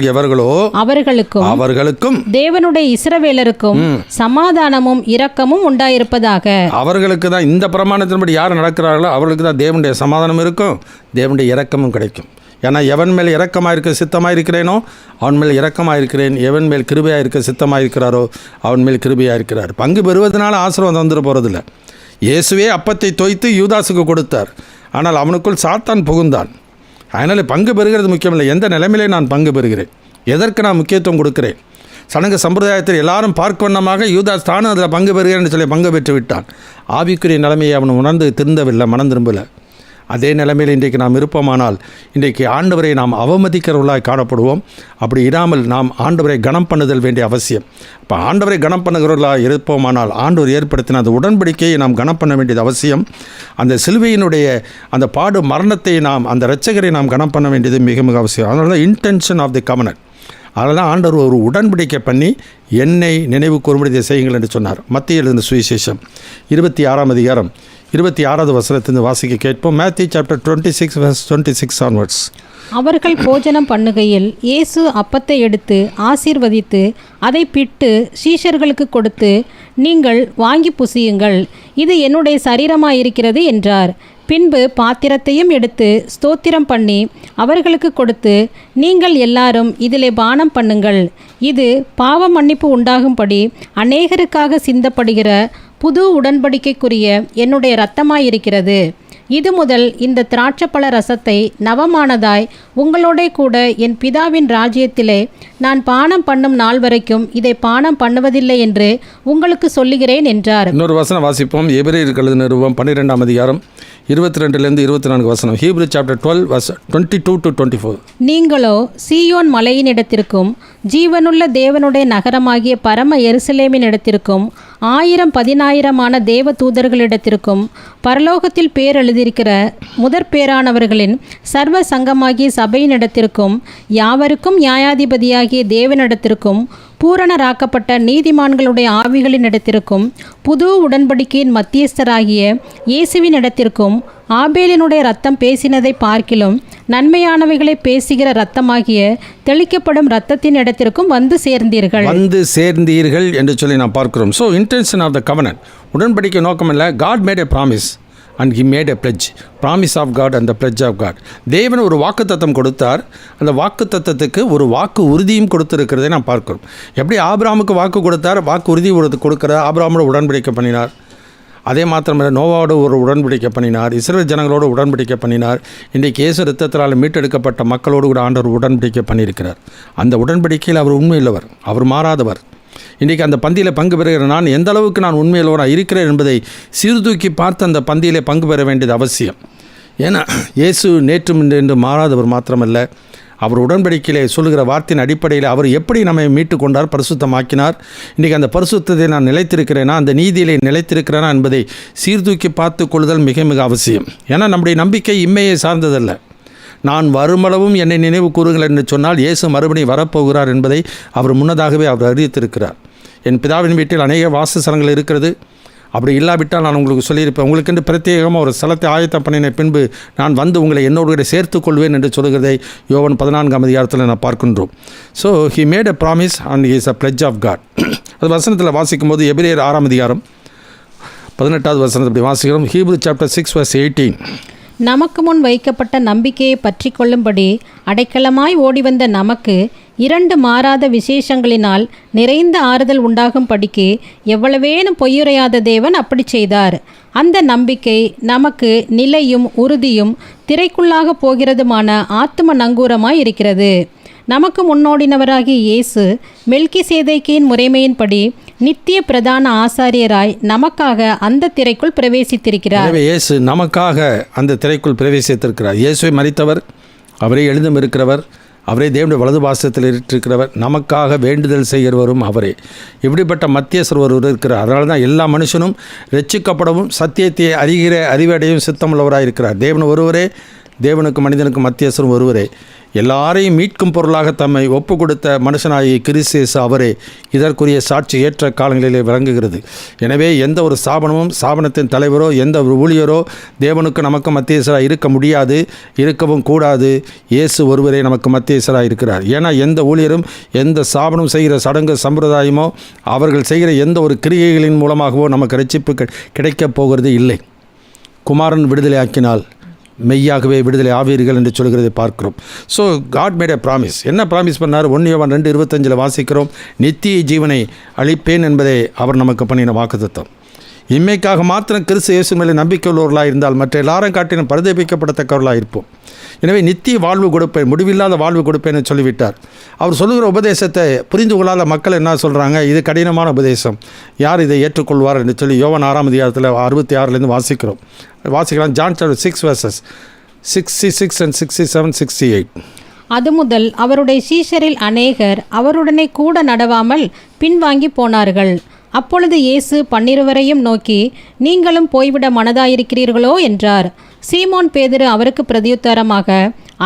எவர்களோ அவர்களுக்கும் தேவனுடைய இஸ்ரவேலருக்கும் சமாதானமும் இரக்கமும் உண்டாயிருப்பதாக. அவர்களுக்கு தான் இந்த பிரமாணத்தின்படி யார் நடக்கிறார்களோ அவர்களுக்கு தான் தேவனுடைய சமாதானம் இருக்கும், தேவனுடைய இரக்கமும் கிடைக்கும். ஏன்னா எவன் மேல் இரக்கமாக இருக்க சித்தமாக இருக்கிறேனோ அவன் மேல் இரக்கமாக இருக்கிறேன், எவன் மேல் கிருபையாக இருக்க சித்தமாக இருக்கிறாரோ அவன் மேல் கிருபையாக இருக்கிறார். பங்கு பெறுவதனால ஆசீர்வாதம் வந்துட போகிறதில்ல. இயேசுவே அப்பத்தை தோய்த்து யூதாசுக்கு கொடுத்தார், ஆனால் அவனுக்குள் சாத்தான் புகுந்தான். அதனால் பங்கு பெறுகிறது முக்கியமில்லை, எந்த நிலைமையிலே நான் பங்கு பெறுகிறேன், எதற்கு நான் முக்கியத்துவம் கொடுக்கிறேன். சடங்கு சம்பிரதாயத்தில் எல்லாரும் பார்க்க வண்ணமாக யூதாஸ் தானும் அதில் பங்கு பெறுகிறேன்னு சொல்லி பங்கு பெற்று விட்டான். ஆவிக்குரிய நிலைமையை அவன் உணர்ந்து திருந்தவில்லை, மனம் திரும்பலை. அதே நிலைமையில் இன்றைக்கு நாம் இருப்போமானால் இன்றைக்கு ஆண்டவரை நாம் அவமதிக்கிறவர்களாய் காணப்படுவோம். அப்படி இராமல் நாம் ஆண்டவரை கனம் பண்ணுதல் வேண்டிய அவசியம். இப்போ ஆண்டவரை கனம் பண்ணுகிறவர்களாக இருப்போமானால் ஆண்டவர் ஏற்படுத்தின அந்த உடன்படிக்கையை நாம் கனம் பண்ண வேண்டியது அவசியம். அந்த சிலுவையினுடைய அந்த பாடு மரணத்தை நாம், அந்த இரட்சகரை நாம் கனம் பண்ண வேண்டியது மிக மிக அவசியம். அதனால தான் இன்டென்ஷன் ஆஃப் தி கவனன்ட். அதெல்லாம் ஆண்டவர் ஒரு உடன்படிக்கை பண்ணி என்னை நினைவு கூறும்படி செய்யுங்கள் என்று சொன்னார். மத்திய எழுதின சுவிசேஷம் 26ஆம் அதிகாரம் 26வது வசனத்திலிருந்து வாசிக்க கேட்போம். Matthew chapter 26 verse 26 onwards. அவர்கள் போஜனம் பண்ணுகையில் இயேசு அப்பத்தை எடுத்து ஆசீர்வதித்து அதை பிட்டு சீஷர்களுக்கு கொடுத்து, நீங்கள் வாங்கி புசியுங்கள், இது என்னுடைய சரீரமாயிருக்கிறது என்றார். பின்பு பாத்திரத்தையும் எடுத்து ஸ்தோத்திரம் பண்ணி அவர்களுக்கு கொடுத்து, நீங்கள் எல்லாரும் இதிலே பானம் பண்ணுங்கள், இது பாவ மன்னிப்பு உண்டாகும்படி அநேகருக்காக சிந்தப்படுகிற புது உடன்படிக்கைக்குரிய என்னுடைய இரத்தமாயிருக்கிறது. இது முதல் இந்த திராட்சப்பழ ரசத்தை நவமானதாய் உங்களோட கூட என் பிதாவின் ராஜ்யத்திலே நான் பானம் பண்ணும் நாள் வரைக்கும் இதை பானம் பண்ணுவதில்லை என்று உங்களுக்கு சொல்லுகிறேன் என்றார். இன்னொரு வசனம் வாசிப்போம். எபிரேயருக்கு நிருபம் 12ஆம் அதிகாரம் 22 24 வசனம். Hebrew chapter 12 verse 22 to 24. நீங்களோ சீயோன் மலையின் இடத்திற்கும் ஜீவனுள்ள தேவனுடைய நகரமாகிய பரம எருசலேமின் இடத்திற்கும் 1000-10,000 தேவ தூதர்களிடத்திற்கும் பரலோகத்தில் பேர் எழுதியிருக்கிற முதற் பேரானவர்களின் சர்வ சங்கமாகிய சபையினிடத்திற்கும் யாவருக்கும் நியாயாதிபதியாகிய தேவனிடத்திற்கும் பூரணராக்கப்பட்ட நீதிமான்களுடைய ஆவிகளின் இடத்திற்கும் புது உடன்படிக்கையின் மத்தியஸ்தராகிய இயேசுவின் இடத்திற்கும் ஆபேலினுடைய ரத்தம் பேசினதை பார்க்கிலும் நன்மையானவைகளை பேசுகிற ரத்தமாகிய தெளிக்கப்படும் ரத்தத்தின் இடத்திற்கும் வந்து சேர்ந்தீர்கள் என்று சொல்லி நாம் பார்க்கிறோம். So intention of the covenant, உடன்படிக்கை நோக்கம் இல்லை. God made a promise and he made a pledge. Promise of God and the pledge of God. தேவன் ஒரு வாக்கு தத்தம் கொடுத்தார், அந்த வாக்கு தத்தத்துக்கு ஒரு வாக்கு உறுதியும் கொடுத்துருக்கிறதை நாம் பார்க்கிறோம். எப்படி ஆபிரகாமுக்கு வாக்கு கொடுத்தார், வாக்கு உறுதி கொடுக்கிறார், ஆபிரகாமோட உடன்படிக்கை பண்ணினார். அதே மாத்திரமல்ல, நோவாவோடு ஒரு உடன்படிக்கை பண்ணினார், இஸ்ரவேல் ஜனங்களோடு உடன்படிக்கை பண்ணினார். இன்றைக்கு இயேசு இரத்தத்தினால் மீட்டெடுக்கப்பட்ட மக்களோடு கூட ஆண்டவர் உடன்படிக்கை பண்ணியிருக்கிறார். அந்த உடன்படிக்கையில் அவர் உண்மையுள்ளவர், அவர் மாறாதவர். இன்றைக்கி அந்த பந்தியில் பங்கு பெறுகிற நான் எந்த அளவுக்கு நான் உண்மையுள்ளவராக இருக்கிறேன் என்பதை சீர்தூக்கி பார்த்து அந்த பந்தியிலே பங்கு பெற வேண்டியது அவசியம். ஏன்னா இயேசு நேற்றும் என்று மாறாதவர் மாத்திரமல்ல, அவர் உடன்படிக்கையிலே சொல்லுகிற வார்த்தையின் அடிப்படையில் அவர் எப்படி நம்மை மீட்டு கொண்டார், பரிசுத்தமாக்கினார். இன்றைக்கி அந்த பரிசுத்தத்தை நான் நிலைத்திருக்கிறேனா, அந்த நீதியிலே நிலைத்திருக்கிறேனா என்பதை சீர்தூக்கி பார்த்து கொள்ளுதல் மிக மிக அவசியம். ஏன்னா நம்முடைய நம்பிக்கை இம்மையை சார்ந்ததல்ல. நான் வருமளவும் என்னை நினைவு கூறுங்கள் என்று சொன்னால் இயேசு மறுபடியும் வரப்போகிறார் என்பதை அவர் முன்னதாகவே அவர் அறிவித்திருக்கிறார். என் பிதாவின் வீட்டில் அநேக வாசஸ்தலங்கள் இருக்கிறது, அப்படி இல்லாவிட்டால் நான் உங்களுக்கு சொல்லியிருப்பேன், உங்களுக்கென்று பிரத்யேகமாக ஒரு ஸ்தலத்தை ஆயத்தம் பண்ணின பின்பு நான் வந்து உங்களை என்னோடு சேர்த்துக் கொள்வேன் என்று சொல்கிறதை யோவான் 14ஆம் அதிகாரத்தில் நான் பார்க்கின்றோம். So he made a promise and he is a pledge of God. அது வசனத்தில் வாசிக்கும் போது எபிரேயர் 6ஆம் அதிகாரம் 18வது வசனத்தை அப்படி வாசிக்கிறோம். Hebrew chapter 6 verse 18. நமக்கு முன் வைக்கப்பட்ட நம்பிக்கையை பற்றி கொள்ளும்படி அடைக்கலமாய் ஓடிவந்த நமக்கு 2 மாறாத விசேஷங்களினால் நிறைந்த ஆறுதல் உண்டாகும் படிக்கு எவ்வளவேனும் பொய்யுரையாத தேவன் அப்படி செய்தார். அந்த நம்பிக்கை நமக்கு நிலையும் உறுதியும் திரைக்குள்ளாக போகிறதுமான ஆத்தும நங்கூரமாய் இருக்கிறது. நமக்கு முன்னோடினவராகிய இயேசு மெல்கிசேதேக்கின் முறைமையின்படி நித்திய பிரதான ஆசாரியராய் நமக்காக அந்த திரைக்குள் பிரவேசித்திருக்கிறார். எனவே இயேசு நமக்காக அந்த திரைக்குள் பிரவேசித்திருக்கிறார். இயேசுவை மரித்தவர், அவரே எழுந்தும் இருக்கிறவர், அவரே தேவனுடைய வலது பாசத்தில் இருக்கிறவர், நமக்காக வேண்டுதல் செய்கிறவரும் அவரே. இப்படிப்பட்ட மத்தியஸ்தர் ஒருவர் இருக்கிறார். அதனால தான் எல்லா மனுஷனும் ரட்சிக்கப்படவும் சத்தியத்தை அறிகிற அறிவடையும் சித்தமுள்ளவராக இருக்கிறார். தேவன் ஒருவரே, தேவனுக்கு மனிதனுக்கு மத்தியஸ்தரும் ஒருவரே. எல்லாரையும் மீட்கும் பொருளாக தம்மை ஒப்பு கொடுத்த மனுஷனாகிய கிறிஸ்து இயேசு அவரே. இதற்குரிய சாட்சி ஏற்ற காலங்களிலே விளங்குகிறது. எனவே எந்த ஒரு ஸ்தாபனத்தின் தலைவரோ எந்த ஒரு ஊழியரோ தேவனுக்கு நமக்கு மத்தியஸ்தராக இருக்க முடியாது, இருக்கவும் கூடாது. இயேசு ஒருவரே நமக்கு மத்தியஸ்தராக இருக்கிறார். ஏன்னா எந்த ஊழியரும் எந்த ஸ்தாபனம் செய்கிற சடங்கு சம்பிரதாயமோ அவர்கள் செய்கிற எந்த ஒரு கிரியைகளின் மூலமாகவோ நமக்கு ரட்சிப்பு கிடைக்கப் போகிறது இல்லை. குமாரன் விடுதலை ஆக்கினால் மெய்யாகவே விடுதலை ஆவீர்கள் என்று சொல்கிறதை பார்க்கிறோம். So God made a promise. என்ன ப்ராமிஸ் பண்ணார்? 1 யோவான் 2:25 வாசிக்கிறோம். நித்திய ஜீவனை அளிப்பேன் என்பதை அவர் நமக்கு பண்ணின வாக்குத்தத்தம். இம்மைக்காக மாத்திரம் கிறிஸ்து இயேசு மேலே நம்பிக்கை உள்ளவர்களாக இருந்தால் மற்ற எல்லாரும் காட்டிலும் பரிதபிக்கப்படத்தக்கவர்களாக இருப்போம். எனவே நித்திய வாழ்வு கொடுப்பேன், முடிவில்லாத வாழ்வு கொடுப்பேன் என்று சொல்லிவிட்டார். அவர் சொல்லுகிற உபதேசத்தை புரிந்து கொள்ளாத மக்கள் என்ன சொல்கிறாங்க? இது கடினமான உபதேசம், யார் இதை ஏற்றுக்கொள்வார் என்று சொல்லி யோவான் 6ஆம் அதிகாரத்தில் 66 வாசிக்கலாம். John chapter 6 verses 66 and 67, 68. அது முதல் அவருடைய சீஷரில் அநேகர் அவருடனே கூட நடவாமல் பின்வாங்கி போனார்கள். அப்பொழுது இயேசு 12 நோக்கி, நீங்களும் போய்விட மனதாயிருக்கிறீர்களோ என்றார். சீமோன் பேதுரு அவருக்கு பிரதியுத்தரமாக,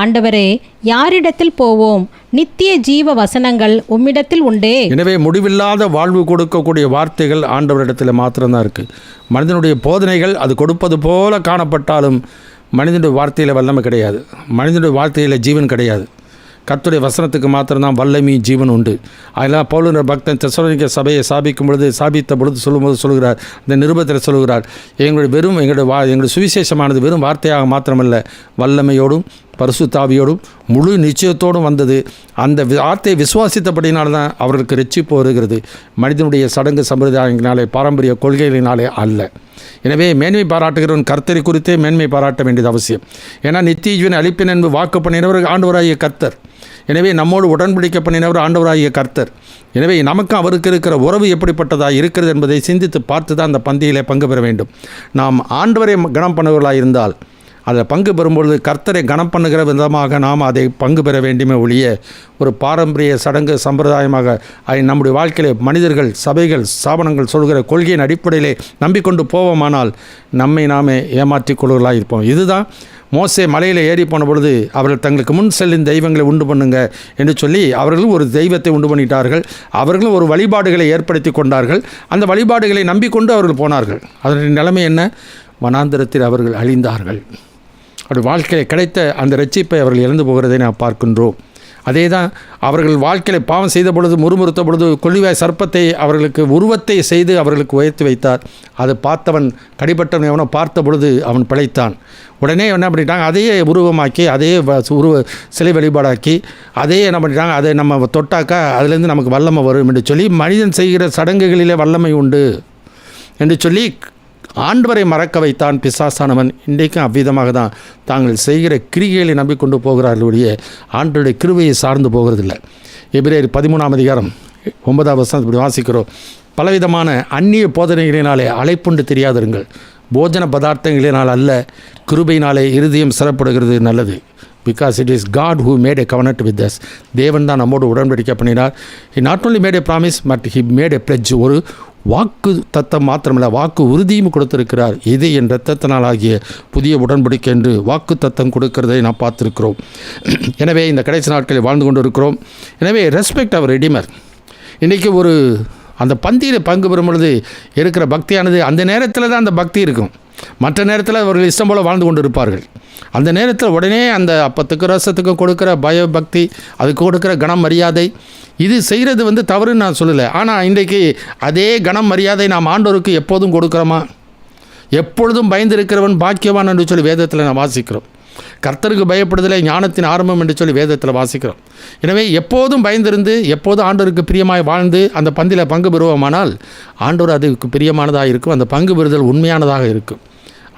ஆண்டவரே, யாரிடத்தில் போவோம்? நித்திய ஜீவ வசனங்கள் உம்மிடத்தில் உண்டே. எனவே முடிவில்லாத வாழ்வு கொடுக்கக்கூடிய வார்த்தைகள் ஆண்டவரிடத்தில் மாத்திரம்தான் இருக்குது. மனிதனுடைய போதனைகள் அது கொடுப்பது போல காணப்பட்டாலும் மனிதனுடைய வார்த்தையில் வல்லமை கிடையாது, மனிதனுடைய வார்த்தையில் ஜீவன் கிடையாது. கர்த்தருடைய வசனத்துக்கு மாத்திரம்தான் வல்லமை ஜீவன் உண்டு. அதெல்லாம் பவுலுடைய பக்தன் தெசலோனிக்கே சபையை சாபித்த பொழுது சொல்லுகிறார், இந்த நிருபத்தில் சொல்லுகிறார், எங்களுடைய சுவிசேஷமானது வெறும் வார்த்தையாக மாத்திரமல்ல, வல்லமையோடும் பரிசுத்தாவியோடும் முழு நிச்சயத்தோடும் வந்தது. அந்த வார்த்தையை விசுவாசித்தபடினால்தான் அவர்களுக்கு ரட்சிப்பு வருகிறது, மனிதனுடைய சடங்கு சம்பிரதாயங்களினாலே பாரம்பரிய கொள்கைகளினாலே அல்ல. எனவே மேன்மை பாராட்டுகிறவன் கர்த்தரை குறித்தே மேன்மை பாராட்ட வேண்டியது அவசியம். ஏன்னா நித்திய ஜீவனை அளிப்பேன் என்று வாக்கு பண்ணினவர் ஆண்டவராகிய கர்த்தர். எனவே நம்மோடு உடன்படிக்கை பண்ணினவர் ஆண்டவராகிய கர்த்தர். எனவே நமக்கும் அவருக்கு இருக்கிற உறவு எப்படிப்பட்டதாக இருக்கிறது என்பதை சிந்தித்து பார்த்து தான் அந்த பந்தியிலே பங்கு பெற வேண்டும். நாம் ஆண்டவரை கனம் பண்ணுவர்களாக இருந்தால் அதை பங்கு பெறும்பொழுது கர்த்தரை கனம் பண்ணுகிற விதமாக நாம் அதை பங்கு பெற வேண்டுமே ஒழிய ஒரு பாரம்பரிய சடங்கு சம்பிரதாயமாக அதை நம்முடைய வாழ்க்கையிலே மனிதர்கள், சபைகள், ஸ்தாபனங்கள் சொல்கிற கொள்கையின் அடிப்படையிலே நம்பிக்கொண்டு போவோமானால் நம்மை நாமே ஏமாற்றிக் கொள்வர்களாக இருப்போம். இதுதான் மோசே மலையில் ஏறி போன பொழுது அவர்கள் தங்களுக்கு முன் செல்லும் தெய்வங்களை உண்டு பண்ணுங்க என்று சொல்லி அவர்களும் ஒரு தெய்வத்தை உண்டு பண்ணிட்டார்கள். அவர்களும் ஒரு வழிபாடுகளை ஏற்படுத்தி கொண்டார்கள். அந்த வழிபாடுகளை நம்பிக்கொண்டு அவர்கள் போனார்கள். அதனுடைய நிலைமை என்ன? வனாந்தரத்தில் அவர்கள் அழிந்தார்கள். அவருடைய வாழ்க்கையில் கிடைத்த அந்த ரட்சிப்பை அவர்கள் இழந்து போகிறதை நாம் பார்க்கின்றோம். அதே தான் அவர்கள் வாழ்க்கையில் பாவம் செய்த பொழுது, முறுமுறுத்த பொழுது கொள்ளிவாய் சர்ப்பத்தை அவர்களுக்கு உருவத்தை செய்து அவர்களுக்கு உயர்த்தி வைத்தார். அதை பார்த்தவன் கடிபட்டவன் எவனோ பார்த்த பொழுது அவன் பிழைத்தான். உடனே என்ன பண்ணிட்டாங்க? அதையே உருவமாக்கி, அதையே சிலை வழிபாடாக்கி, அதையே என்ன பண்ணிட்டாங்க? அதை நம்ம தொட்டாக்கா அதுலேருந்து நமக்கு வல்லமை வரும் என்று சொல்லி மனிதன் செய்கிற சடங்குகளிலே வல்லமை உண்டு என்று சொல்லி ஆண்டவரை மறக்க வைத்தான் பிசாசானவன். இன்றைக்கும் அவ்விதமாக தான் தாங்கள் செய்கிற கிரிகைகளை நம்பிக்கொண்டு போகிறார்களுடைய ஆண்டவருடைய கிருபையை சார்ந்து போகிறதில்லை. எபிரேயர் 13ஆம் அதிகாரம் 9ஆம் வசனம் இப்படி வாசிக்கிறோம். பலவிதமான அந்நிய போதனைகளினாலே அழைப்புண்டு தெரியாதிருங்கள். போஜன பதார்த்தங்களினால் அல்ல, கிருபையினாலே இருதயம் சிறப்படுகிறது நல்லது. Because it is God who made a covenant with us. தேவன் தான் நம்மோடு உடன்படிக்கை பண்ணினார். He not only made a promise but he made a pledge. ஒரு வாக்கு தத்தம் மாத்திரமில்லை, வாக்கு உறுதியும் கொடுத்திருக்கிறார். இது என் இரத்தத்தினால் ஆகிய புதிய உடன்படிக்கை என்று வாக்கு தத்தம் கொடுக்கிறதை நாம் பார்த்துருக்கிறோம். எனவே இந்த கடைசி நாட்களில் வாழ்ந்து கொண்டு இருக்கிறோம். எனவே ரெஸ்பெக்ட் அவர் ரெடிமர். இன்றைக்கி ஒரு அந்த பந்தியில் பங்கு பெறும் பொழுது இருக்கிற பக்தியானது அந்த நேரத்தில் தான் அந்த பக்தி இருக்கும். மற்ற நேரத்தில் அவர்கள் இஷ்டம் போல் வாழ்ந்து கொண்டு இருப்பார்கள். அந்த நேரத்தில் உடனே அந்த அப்பத்துக்கு ரசத்துக்கும் கொடுக்குற பயபக்தி, அதுக்கு கொடுக்குற கனம் மரியாதை, இது செய்கிறது தவறுன்னு நான் சொல்லலை. ஆனால் இன்றைக்கு அதே கனம் மரியாதை நாம் ஆண்டவருக்கு எப்போதும் கொடுக்குறோமா? எப்பொழுதும் பயந்திருக்கிறவன் பாக்கியவான் என்று சொல்லி வேதத்தில் நாம் வாசிக்கிறோம். கர்த்தருக்கு பயப்படுதலை ஞானத்தின் ஆரம்பம் என்று சொல்லி வேதத்தில் வாசிக்கிறோம். எனவே எப்போதும் பயந்திருந்து எப்போதும் ஆண்டவருக்கு பிரியமாய் வாழ்ந்து அந்த பந்தியில் பங்கு பெறுவோமானால் ஆண்டவர் அதுக்கு பிரியமானதாக இருக்கும், அந்த பங்கு பெறுதல் உண்மையானதாக இருக்கும்.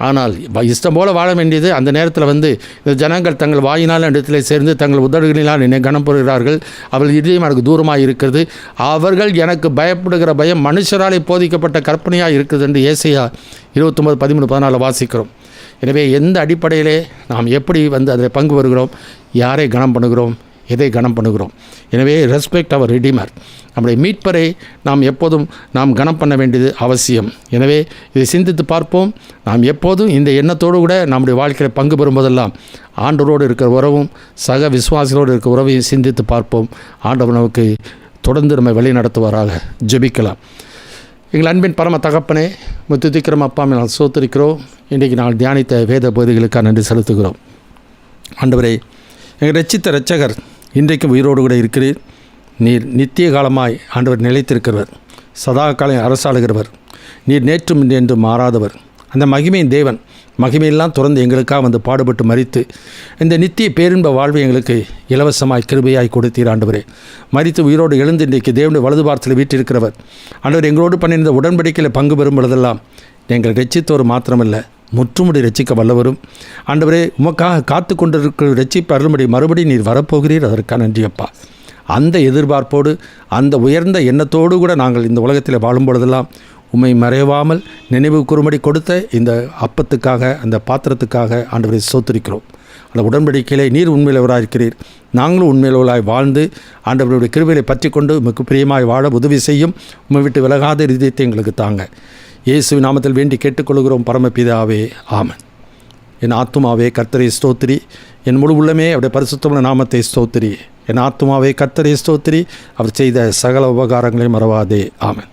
ஆனால் இஷ்டம் போல் வாழ வேண்டியது அந்த நேரத்தில் இந்த ஜனங்கள் தங்கள் வாயினால் இடத்திலே சேர்ந்து தங்கள் உதடுகளினால் என்னை கனப்படுகிறார்கள், அவர்கள் இதயம் எனக்கு தூரமாக இருக்கிறது, அவர்கள் எனக்கு பயப்படுகிற பயம் மனுஷராலே போதிக்கப்பட்ட கற்பனையாக இருக்குது என்று ஏசாயா 29:13-14 வாசிக்கிறோம். எனவே எந்த அடிப்படையிலே நாம் எப்படி அதில் பங்கு வருகிறோம், யாரை கனம் பண்ணுகிறோம், எதை கனம் பண்ணுகிறோம்? எனவே ரெஸ்பெக்ட் அவர் ரெடிமர். நம்முடைய மீட்பரை நாம் எப்போதும் நாம் கனம் பண்ண வேண்டியது அவசியம். எனவே இதை சிந்தித்து பார்ப்போம். நாம் எப்போதும் இந்த எண்ணத்தோடு கூட நம்முடைய வாழ்க்கையில் பங்கு பெறும்போதெல்லாம் ஆண்டவரோடு இருக்கிற உறவும் சக விசுவாசிகளோடு இருக்கிற உறவையும் சிந்தித்து பார்ப்போம். ஆண்டவர் நமக்கு தொடர்ந்து நம்மை வழி நடத்துவாராக. ஜெபிக்கலாம். எங்கள் அன்பின் பரம தகப்பனே, துதிக்கிறோம் அப்பாமை நான் சோத்திருக்கிறோம். இன்றைக்கு நாங்கள் தியானித்த வேத பகுதிகளுக்காக நன்றி செலுத்துகிறோம். ஆண்டவரே, எங்கள் ரட்சித்த இரட்சகர் இன்றைக்கும் உயிரோடு கூட இருக்கிறீர். நீர் நித்திய காலமாய் ஆண்டவர் நிலைத்திருக்கிறவர், சதா காலம் அரசாளுகிறவர். நீர் நேற்றும் என்று மாறாதவர், அந்த மகிமையின் தேவன். மகிமையெல்லாம் தொடர்ந்து எங்களுக்காக பாடுபட்டு மரித்து இந்த நித்திய பேரின்ப வாழ்வை எங்களுக்கு இலவசமாய் கிருபையாய் கொடுத்தீர். ஆண்டவரே, மரித்து உயிரோடு எழுந்து இன்றைக்கு தேவனுடைய வலது பாரத்தில் வீற்றிருக்கிறவர். ஆண்டவர், எங்களோடு பண்ணியிருந்த உடன்படிக்கையில் பங்கு பெறும் பொழுதெல்லாம் எங்கள் ரட்சித்தோர் மாத்திரமல்ல, முற்றுமுடி ரட்சிக்க வல்லவரும். ஆண்டவரே, உமக்காக காத்து கொண்டிருக்கிற ரட்சிப்பு அருள்படி மறுபடியும் நீர் வரப்போகிறீர். அதற்காக நன்றி அப்பா. அந்த எதிர்பார்ப்போடு அந்த உயர்ந்த எண்ணத்தோடு கூட நாங்கள் இந்த உலகத்தில் வாழும் பொழுதெல்லாம் உம்மை மறைவாமல் நினைவு கூறும்படி கொடுத்த இந்த அப்பத்துக்காக, அந்த பாத்திரத்துக்காக ஆண்டவரை ஸ்தோத்திரிக்கிறோம். அந்த உடன்படிக்கையிலே நீர் உண்மையுள்ளவராக இருக்கிறீர், நாங்களும் உண்மையுள்ளவராய் வாழ்ந்து ஆண்டவருடைய கிருபையை பற்றி கொண்டு உமக்கு பிரியமாய் வாழ உதவி செய்யும். உம்மை விட்டு விலகாத இதயத்தை எங்களுக்கு தாங்க. இயேசுவின் நாமத்தில் வேண்டி கேட்டுக்கொள்கிறோம் பரமபிதாவே, ஆமென். என் ஆத்துமாவே கர்த்தரை ஸ்தோத்திரி, என் முழு உள்ளமே அவருடைய பரிசுத்தமான நாமத்தை ஸ்தோத்திரி. என் ஆத்துமாவே கர்த்தரை ஸ்தோத்திரி, அவர் செய்த சகல உபகாரங்களை மறவாதே. ஆமென்.